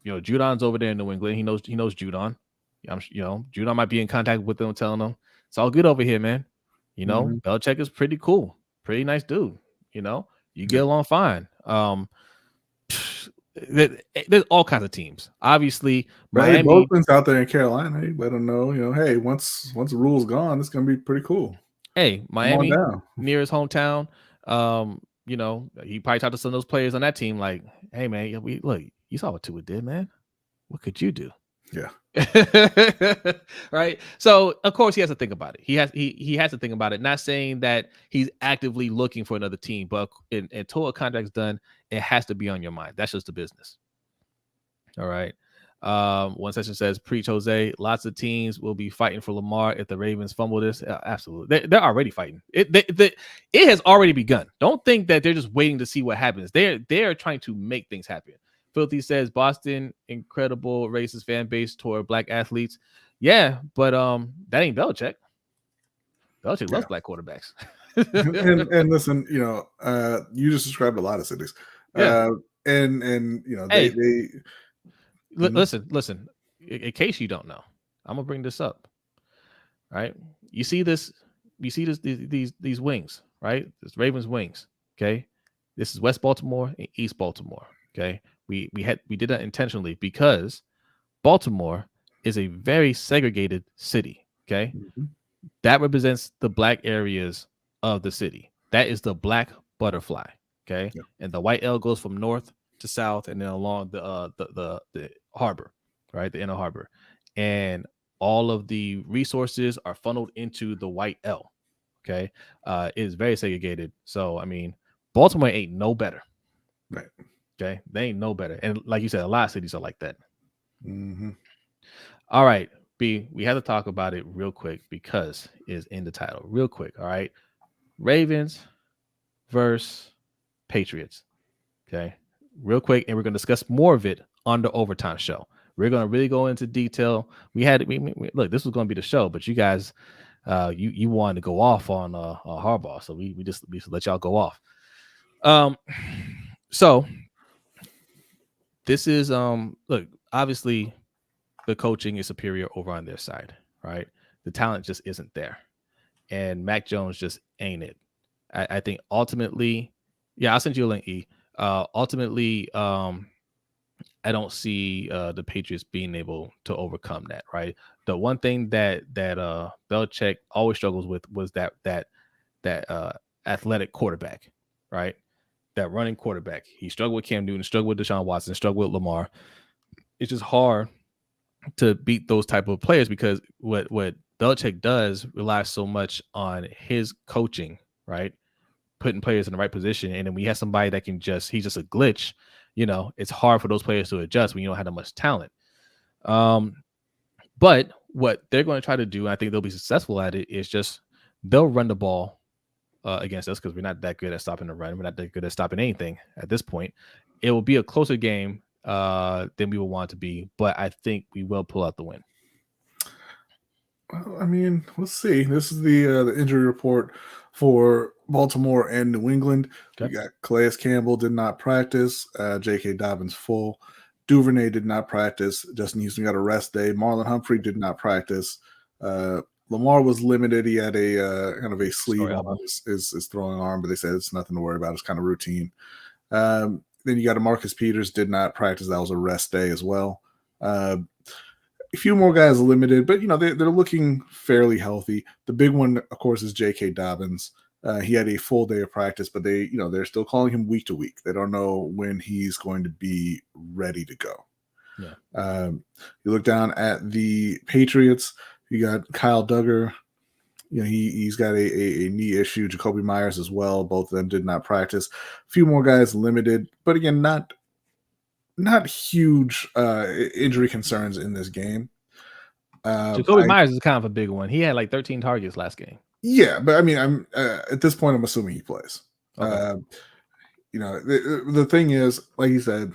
Judon's over there in New England. He knows Judon. Judon might be in contact with them, telling them it's all good over here, man. Belichick is pretty cool. Pretty nice dude. You get along fine. There's all kinds of teams. Obviously, Miami Dolphins out there in Carolina. Hey, let them know, hey, once the rule's gone, it's gonna be pretty cool. Hey, Miami near his hometown. You know, he probably talked to some of those players on that team, like, "Hey, man, look, you saw what Tua did, man. What could you do?" Yeah. Right. So of course he has to think about it. He has to think about it. Not saying that he's actively looking for another team, but until a contract's done, it has to be on your mind. That's just the business. All right. One session says, "Preach, Jose. Lots of teams will be fighting for Lamar if the Ravens fumble this." Absolutely, they're already fighting. It has already begun. Don't think that they're just waiting to see what happens. They're trying to make things happen. Filthy says, "Boston, incredible racist fan base toward black athletes." Yeah, but that ain't Belichick. Belichick loves black quarterbacks. and listen, you know, you just described a lot of cities. Yeah. And you know, Hey. they Listen. In case you don't know, I'm gonna bring this up. Right? You see this? These wings, right? This Ravens wings. Okay, this is West Baltimore and East Baltimore. Okay, we did that intentionally because Baltimore is a very segregated city. Okay, that represents the black areas of the city. That is the black butterfly. Okay, and the white L goes from north to south and then along the harbor, right? The inner harbor, and all of the resources are funneled into the white L. Okay, it is very segregated. So I mean, Baltimore ain't no better. Right. Okay, they ain't no better. And like you said, a lot of cities are like that. Mm-hmm. All right, B, we have to talk about it real quick because it's in the title. Real quick, all right. Ravens versus Patriots. Okay, real quick, and we're going to discuss more of it on the Overtime Show. We're going to really go into detail. We look, this was going to be the show, but you guys, you wanted to go off on Harbaugh, so we just let y'all go off. So this is look, obviously the coaching is superior over on their side, right? The talent just isn't there, and Mac Jones just ain't it. I think ultimately, yeah, I'll send you a link, E. Ultimately, I don't see the Patriots being able to overcome that, right? The one thing that Belichick always struggles with was that athletic quarterback, right? That running quarterback. He struggled with Cam Newton, struggled with Deshaun Watson, struggled with Lamar. It's just hard to beat those type of players because what Belichick does relies so much on his coaching, right? Putting players in the right position. And then we have somebody that can he's just a glitch. You know, it's hard for those players to adjust when you don't have that much talent. But what they're going to try to do, and I think they'll be successful at it, is just they'll run the ball against us because we're not that good at stopping the run. We're not that good at stopping anything at this point. It will be a closer game than we will want it to be, but I think we will pull out the win. Well, I mean, let's see. This is the injury report for Baltimore and New England. Okay. We got Calais Campbell did not practice. J.K. Dobbins full. Duvernay did not practice. Justin Houston got a rest day. Marlon Humphrey did not practice. Lamar was limited. He had a kind of a sleeve on his throwing arm, but they said it's nothing to worry about. It's kind of routine. Then you got a Marcus Peters did not practice. That was a rest day as well. A few more guys limited, but you know they're looking fairly healthy. The big one, of course, is J.K. Dobbins. He had a full day of practice, but they're still calling him week to week. They don't know when he's going to be ready to go. Yeah. You look down at the Patriots. You got Kyle Duggar. You know he's got a knee issue. Jacoby Myers as well. Both of them did not practice. A few more guys limited, but again, not huge injury concerns in this game. Jacoby Myers is kind of a big one. He had like 13 targets last game. Yeah, but I mean, I'm at this point, I'm assuming he plays. Okay. You know, the thing is, like you said,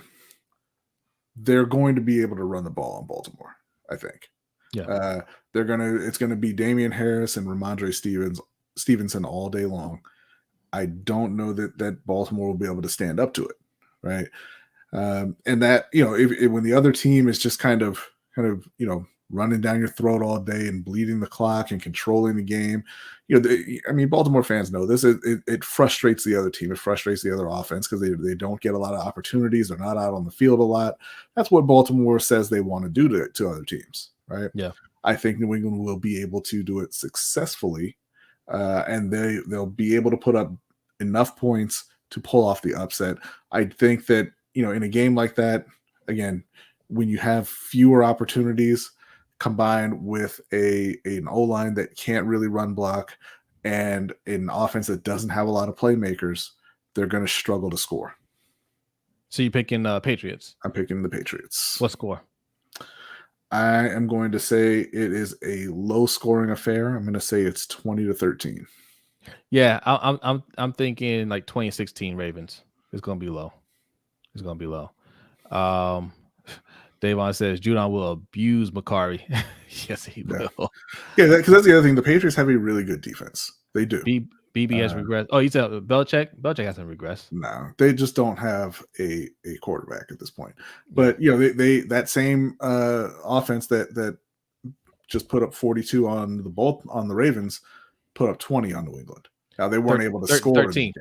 they're going to be able to run the ball on Baltimore. I think. Yeah. It's gonna be Damian Harris and Ramondre Stevenson all day long. I don't know that Baltimore will be able to stand up to it, right? And that, you know, when the other team is just kind of, you know, running down your throat all day and bleeding the clock and controlling the game, you know, I mean, Baltimore fans know this. It frustrates the other team. It frustrates the other offense because they don't get a lot of opportunities. They're not out on the field a lot. That's what Baltimore says they want to do to other teams, right? Yeah. I think New England will be able to do it successfully, and they'll be able to put up enough points to pull off the upset. I think that, in a game like that, again, when you have fewer opportunities combined with an O-line that can't really run block and an offense that doesn't have a lot of playmakers, they're going to struggle to score. So you're picking Patriots? I'm picking the Patriots. What score? I am going to say it is a low-scoring affair. I'm going to say it's 20-13. Yeah, I'm thinking like 2016 Ravens. It's going to be low. It's going to be low. Davon says Judon will abuse Makari. Yes, he will. Yeah, because that's the other thing. The Patriots have a really good defense. They do. BB has regressed. Oh, you said Belichick? Belichick hasn't regressed. No, they just don't have a quarterback at this point. But they that same offense that just put up 42 on the Ravens put up 20 on New England. Now they weren't able to score 13.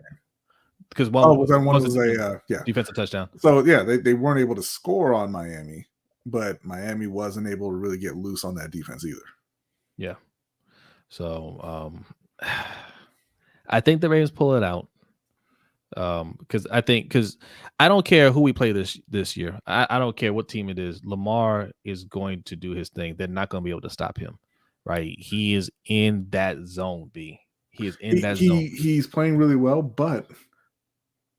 Because one was a defensive touchdown. So they weren't able to score on Miami, but Miami wasn't able to really get loose on that defense either. Yeah. So I think the Ravens pull it out. Because I don't care who we play this year. I don't care what team it is. Lamar is going to do his thing. They're not going to be able to stop him. Right? He is in that zone, B. He is in that zone. He's playing really well, but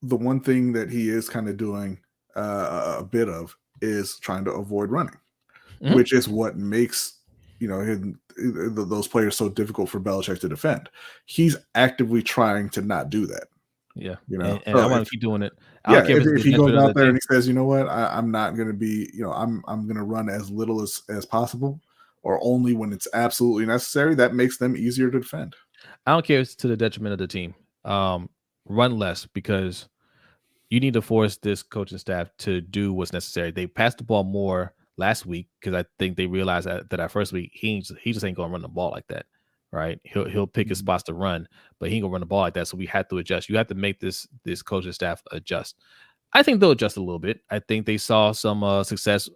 the one thing that he is kind of doing a bit of is trying to avoid running, which is what makes those players so difficult for Belichick to defend. He's actively trying to not do that. Yeah, and I want to keep doing it. If he goes out there and he says, you know what, I'm not going to be, I'm going to run as little as possible, or only when it's absolutely necessary, that makes them easier to defend. I don't care if it's to the detriment of the team. Run less, because you need to force this coaching staff to do what's necessary. They passed the ball more last week because I think they realized that our first week he just ain't gonna run the ball like that, right? He'll pick his spots to run, but he ain't gonna run the ball like that. So we have to adjust. You have to make this coaching staff adjust. I think they'll adjust a little bit. I think they saw some success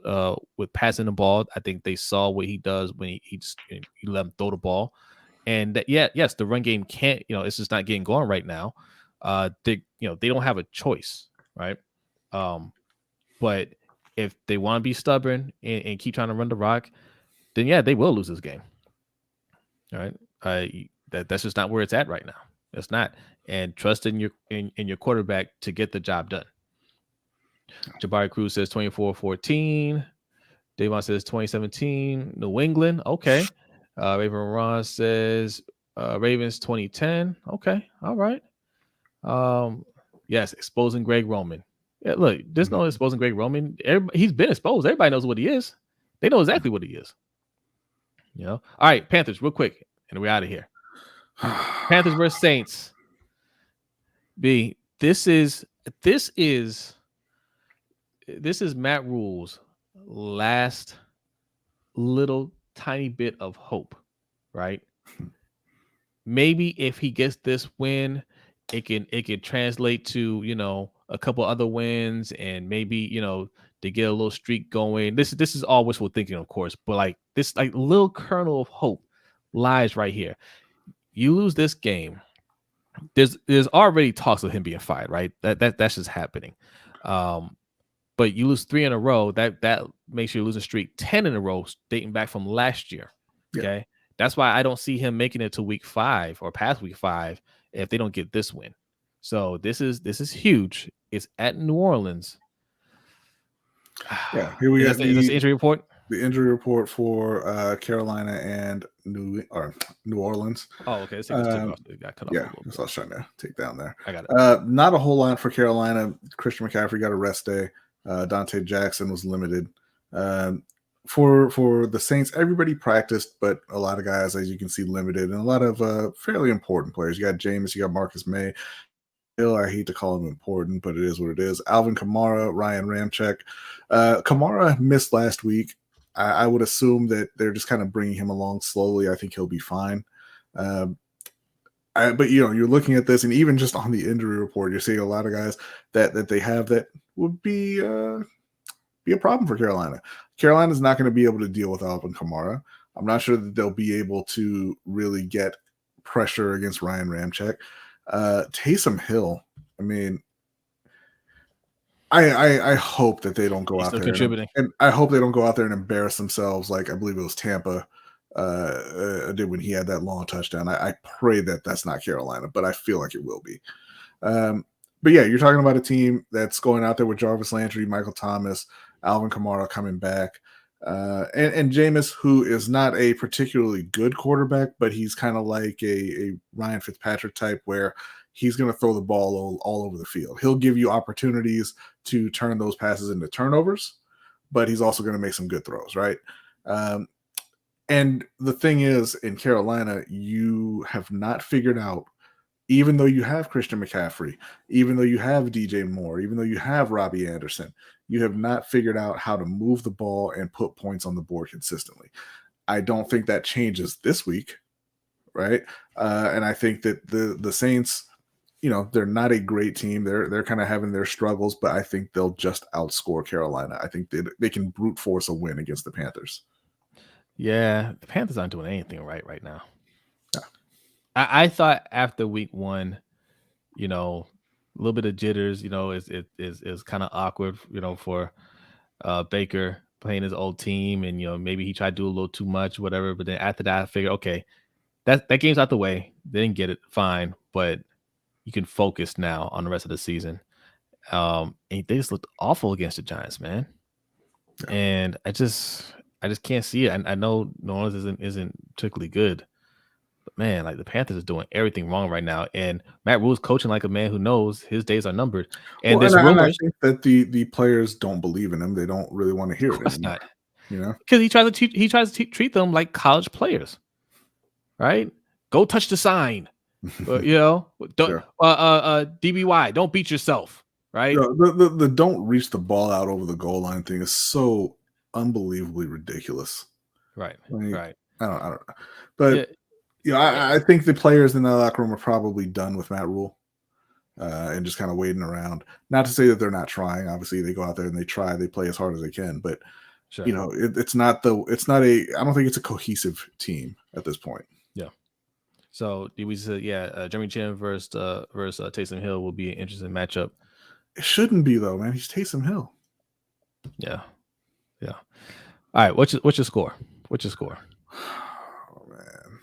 with passing the ball. I think they saw what he does when he let him throw the ball. And that, yes, the run game can't, it's just not getting going right now. They don't have a choice, right? But if they want to be stubborn and keep trying to run the rock, then they will lose this game. All right, that's just not where it's at right now. It's not. And trust in your quarterback to get the job done. Jabari Cruz says 24-14. Davon says 2017. New England. Okay. Raven Ron says Ravens 2010. Okay. All right. Yes, exposing Greg Roman. Yeah, look, there's no exposing Greg Roman. He's been exposed. Everybody knows what he is. They know exactly what he is. All right, Panthers, real quick, and we're out of here. Panthers versus Saints. B, this is Matt Rule's last little tiny bit of hope, right? Maybe if he gets this win, it can translate to a couple other wins, and maybe to get a little streak going. This is all wishful thinking, of course, but like this little kernel of hope lies right here. You lose this game, there's already talks of him being fired, right? That's just happening. But you lose 3 in a row, that makes you lose a streak 10 in a row dating back from last year. Okay. That's why I don't see him making it to week 5 or past week 5 if they don't get this win. So this is huge. It's at New Orleans. Yeah, here we got the injury report. The injury report for Carolina and New Orleans. Oh, okay. It got cut off. Yeah, that's what I was trying to take down there. I got it. Not a whole lot for Carolina. Christian McCaffrey got a rest day. Dante Jackson was limited. For the Saints, everybody practiced, but a lot of guys, as you can see, limited, and a lot of fairly important players. You got Jameis, you got Marcus May. I hate to call him important, but it is what it is. Alvin Kamara, Ryan Ramczyk. Kamara missed last week. I would assume that they're just kind of bringing him along slowly. I think he'll be fine. But you're looking at this, and even just on the injury report, you're seeing a lot of guys that they have that would be a problem for Carolina. Carolina's not going to be able to deal with Alvin Kamara. I'm not sure that they'll be able to really get pressure against Ryan Ramczyk. Taysom Hill. I mean, I hope that they don't go He's out still there contributing. and I hope they don't go out there and embarrass themselves like I believe it was Tampa did when he had that long touchdown. I pray that that's not Carolina, but I feel like it will be. But yeah, you're talking about a team that's going out there with Jarvis Landry, Michael Thomas, Alvin Kamara coming back, and Jameis, who is not a particularly good quarterback, but he's kind of like a Ryan Fitzpatrick type where he's going to throw the ball all over the field. He'll give you opportunities to turn those passes into turnovers, but he's also going to make some good throws, right? And the thing is, in Carolina, you have not figured out, even though you have Christian McCaffrey, even though you have DJ Moore, even though you have Robbie Anderson, you have not figured out how to move the ball and put points on the board consistently. I don't think that changes this week, right? And I think that the Saints, they're not a great team. They're kind of having their struggles, but I think they'll just outscore Carolina. I think they can brute force a win against the Panthers. Yeah, the Panthers aren't doing anything right now. Yeah. I thought after week 1, a little bit of jitters, is kind of awkward, for Baker playing his old team, and maybe he tried to do a little too much, whatever. But then after that, I figured, okay, that game's out the way. They didn't get it, fine, but you can focus now on the rest of the season. And they just looked awful against the Giants, man. Yeah. And I just can't see it. I know New Orleans isn't particularly good, but man, like the Panthers are doing everything wrong right now. And Matt Rule's coaching like a man who knows his days are numbered. And there's rumors. I think that the players don't believe in him. They don't really want to hear it anymore. Because he tries to treat them like college players, right? Go touch the sign, don't sure. DBY. Don't beat yourself, right? The don't reach the ball out over the goal line thing is so unbelievably ridiculous. Right. I don't know. But I think the players in the locker room are probably done with Matt Rule and just kind of waiting around. Not to say that they're not trying. Obviously, they go out there and they try. They play as hard as they can. But sure. It's not I don't think it's a cohesive team at this point. Yeah. So we said, Jeremy Chin versus Taysom Hill will be an interesting matchup. It shouldn't be though, man. He's Taysom Hill. Yeah. All right. What's your score? Oh man,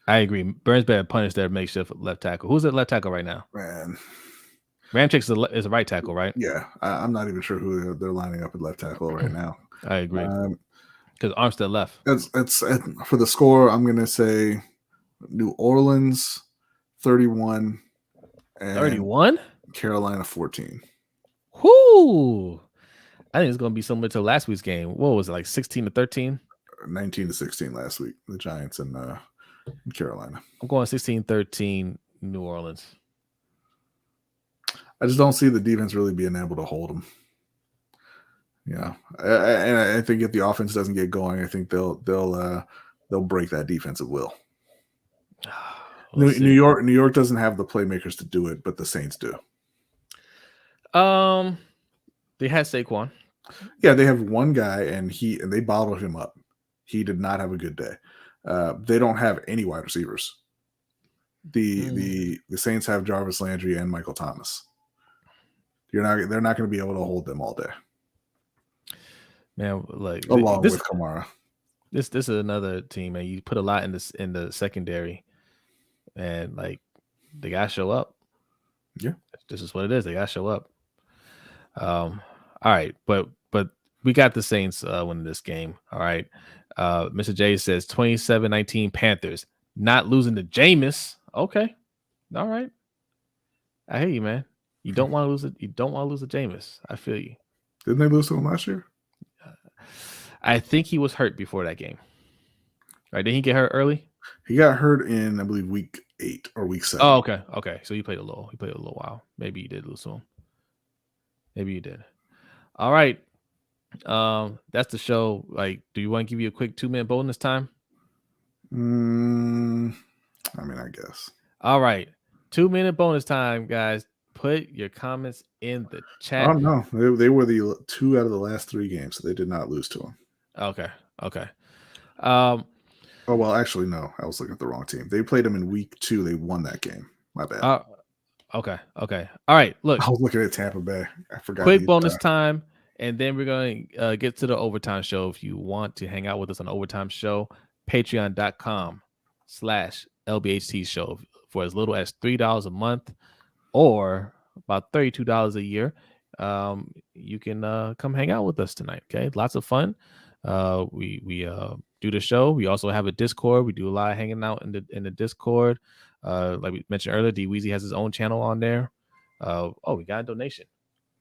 I agree. Burns better punish their makeshift left tackle. Who's at left tackle right now? Man, Ramchick is a right tackle, right? Yeah, I'm not even sure who they're lining up at left tackle right now. I agree. Because Armstead left. It's for the score. I'm gonna say New Orleans 31 and 31. Carolina 14. Whoo! I think it's going to be similar to last week's game. What was it, like 16-13? 19-16 last week. The Giants and Carolina. I'm going 16-13 New Orleans. I just don't see the defense really being able to hold them. And I think if the offense doesn't get going, I think they'll break that defensive will. New York doesn't have the playmakers to do it, but the Saints do. They had Saquon. Yeah, they have one guy, and they bottled him up. He did not have a good day. They don't have any wide receivers. The Saints have Jarvis Landry and Michael Thomas. They're not going to be able to hold them all day. Man, like along with Kamara. This is another team, man. You put a lot in the secondary, and like they gotta show up. Yeah, this is what it is. They gotta show up. All right, but we got the Saints winning this game. All right. Mr. J says 27-19 Panthers. Not losing to Jameis. Okay. All right. I hear you, man. You don't want to lose it. You don't want to lose to Jameis. I feel you. Didn't they lose to him last year? I think he was hurt before that game. Right? Didn't he get hurt early? He got hurt in, I believe, week 8 or week 7. Oh, okay. Okay. So he played a little while. Maybe you did lose to him. Maybe you did. All right. That's the show. Like, do you want to give you a quick 2-minute bonus time? I mean, I guess. All right. 2-minute bonus time, guys. Put your comments in the chat. Oh, no. They were the 2 out of the last 3 games, so they did not lose to him. Okay. Oh, well, actually, no. I was looking at the wrong team. They played them in week 2. They won that game. My bad. Okay. All right. Look, I was looking at Tampa Bay. I forgot. quick bonus time, and then we're going to get to the overtime show. If you want to hang out with us on the overtime show, patreon.com/LBHT Show for as little as $3 a month or about $32 a year. You can come hang out with us tonight. Okay, lots of fun. We do the show. We also have a Discord. We do a lot of hanging out in the Discord. Like we mentioned earlier, D Weezy has his own channel on there. We got a donation.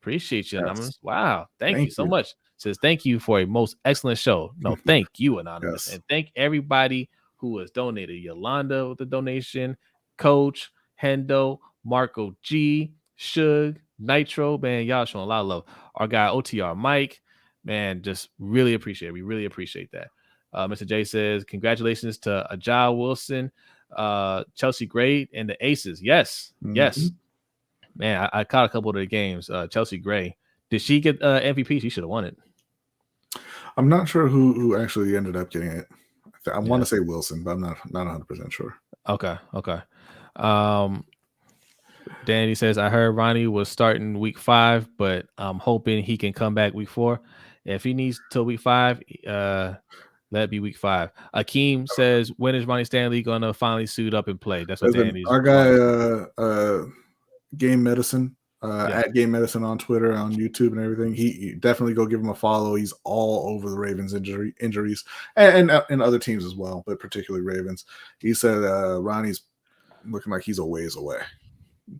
Appreciate you, Anonymous. Wow, thank you so much. Says thank you for a most excellent show. No, thank you, Anonymous, and thank everybody who has donated. Yolanda with the donation, Coach Hendo, Marco G, Suge, Nitro, man, y'all showing a lot of love. Our guy OTR Mike, man, just really appreciate it. We really appreciate that. Mr. J says, congratulations to Ajay Wilson, Chelsea Gray, and the Aces. Yes. Man, I caught a couple of the games. Chelsea Gray, did she get MVP? She should have won it. I'm not sure who actually ended up getting it. I want to say Wilson, but I'm not 100% sure. Okay. Danny says, I heard Ronnie was starting week 5, but I'm hoping he can come back week 4. If he needs till week 5, let it be week 5. Akeem says, when is Ronnie Stanley going to finally suit up and play? That's what Danny's. Our guy, Game Medicine, at Game Medicine on Twitter, on YouTube, and everything. He definitely go give him a follow. He's all over the Ravens injuries and other teams as well, but particularly Ravens. He said Ronnie's looking like he's a ways away.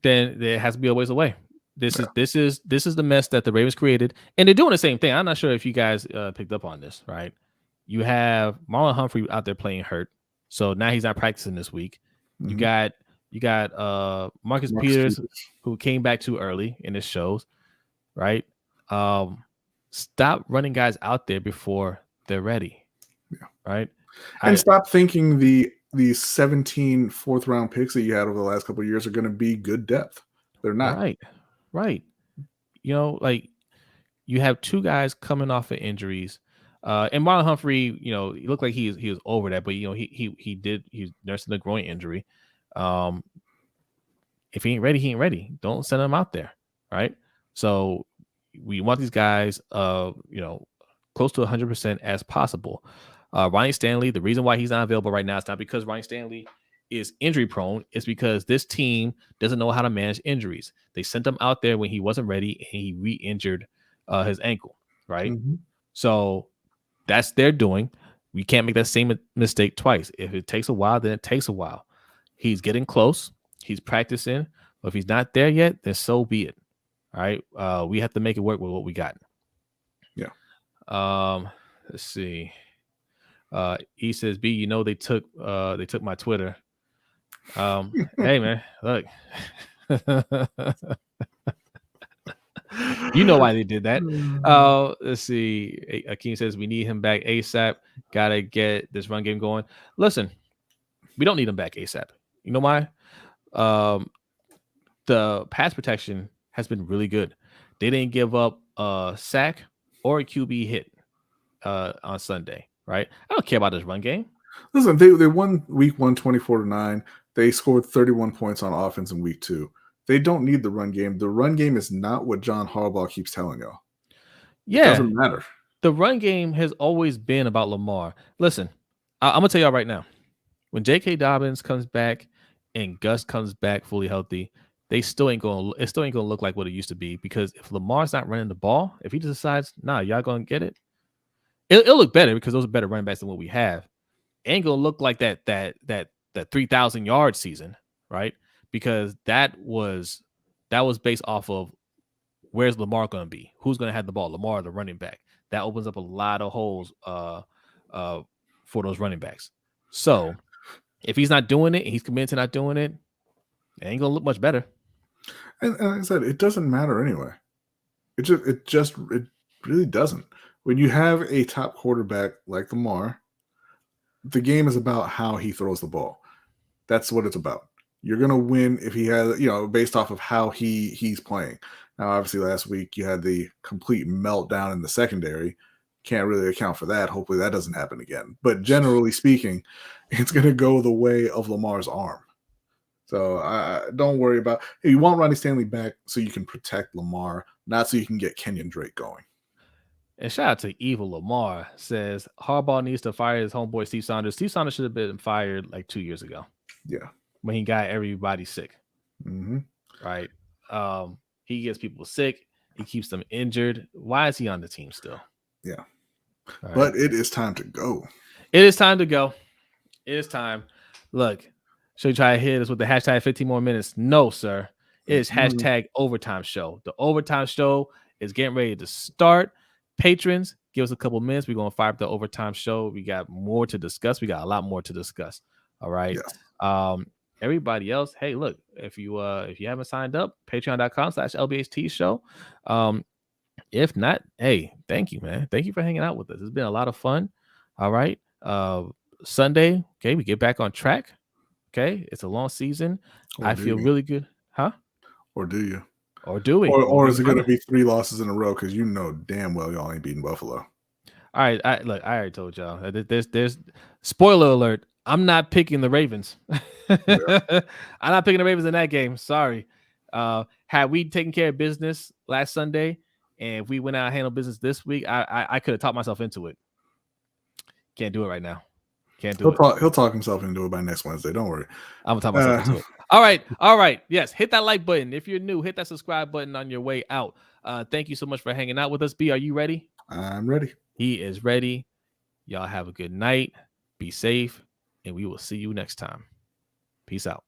Then it has to be a ways away. This is the mess that the Ravens created, and they're doing the same thing. I'm not sure if you guys picked up on this, right? You have Marlon Humphrey out there playing hurt, so now he's not practicing this week. Mm-hmm. You got Marcus Peters, who came back too early in his shows, right? Stop running guys out there before they're ready, right? And stop thinking the 17 fourth-round picks that you had over the last couple of years are going to be good depth. They're not. Right. You know, like you have 2 guys coming off of injuries. And Marlon Humphrey, you know, he looked like he was over that, but you know, he's nursing a groin injury. If he ain't ready, he ain't ready. Don't send him out there, right? So we want these guys, you know, close to 100% as possible. Ronnie Stanley, the reason why he's not available right now is not because Ronnie Stanley is injury prone. It's because this team doesn't know how to manage injuries. They sent him out there when he wasn't ready and he re-injured his ankle, right? Mm-hmm. So that's their doing. We can't make that same mistake twice. If it takes a while, then it takes a while. He's getting close. He's practicing. But if he's not there yet, then so be it. All right. We have to make it work with what we got. Yeah. Let's see. He says, B, you know, they took my Twitter. Hey man, look. You know why they did that. Let's see. Akeem says we need him back ASAP. Gotta get this run game going. Listen, we don't need him back ASAP. You know why? The pass protection has been really good. They didn't give up a sack or a QB hit on Sunday, right? I don't care about this run game. Listen, they won week 1 24-9. They scored 31 points on offense in week 2. They don't need the run game. The run game is not what John Harbaugh keeps telling y'all. Yeah. It doesn't matter. The run game has always been about Lamar. Listen, I'm going to tell y'all right now. When J.K. Dobbins comes back and Gus comes back fully healthy, it still ain't going to look like what it used to be, because if Lamar's not running the ball, if he just decides, y'all going to get it, it'll look better because those are better running backs than what we have. It ain't going to look like that 3,000 yard season, right? Because that was based off of where's Lamar going to be? Who's going to have the ball? Lamar, the running back. That opens up a lot of holes for those running backs. So if he's not doing it and he's committed to not doing it, it ain't going to look much better. And like I said, it doesn't matter anyway. It really doesn't. When you have a top quarterback like Lamar, the game is about how he throws the ball. That's what it's about. You're going to win if he has, based off of how he's playing. Now, obviously, last week you had the complete meltdown in the secondary. Can't really account for that. Hopefully that doesn't happen again. But generally speaking, it's going to go the way of Lamar's arm. So I don't worry about. You want Ronnie Stanley back so you can protect Lamar, not so you can get Kenyon Drake going. And shout out to Evil Lamar says Harbaugh needs to fire his homeboy Steve Saunders. Steve Saunders should have been fired like 2 years ago. Yeah, when he got everybody sick. Mm-hmm. Right. He gets people sick. He keeps them injured. Why is he on the team still? Yeah. Right. But it is time to go. It is time to go. It is time. Look, should we try to hit us with the hashtag 15 more minutes? No, sir. It is hashtag overtime show. The overtime show is getting ready to start. Patrons, give us a couple minutes. We're going to fire up the overtime show. We got more to discuss. We got a lot more to discuss. All right. Yes. Everybody else, hey, look, if you haven't signed up, patreon.com/LBHT Show. If not, hey, thank you, man. Thank you for hanging out with us. It's been a lot of fun. All right. Sunday, okay, we get back on track. Okay, it's a long season. I feel really good. Huh? Or do you? Or do we? Or is it going to be 3 losses in a row? Because you know damn well y'all ain't beating Buffalo. All right. I already told y'all. There's spoiler alert. I'm not picking the Ravens. Yeah. I'm not picking the Ravens in that game. Sorry. Had we taken care of business last Sunday and if we went out and handled business this week, I could have talked myself into it. Can't do it right now. Can't do it. He'll talk himself into it by next Wednesday. Don't worry. I'm gonna talk myself into it. All right. Yes, hit that like button. If you're new, hit that subscribe button on your way out. Thank you so much for hanging out with us. B, are you ready? I'm ready. He is ready. Y'all have a good night. Be safe, and we will see you next time. Peace out.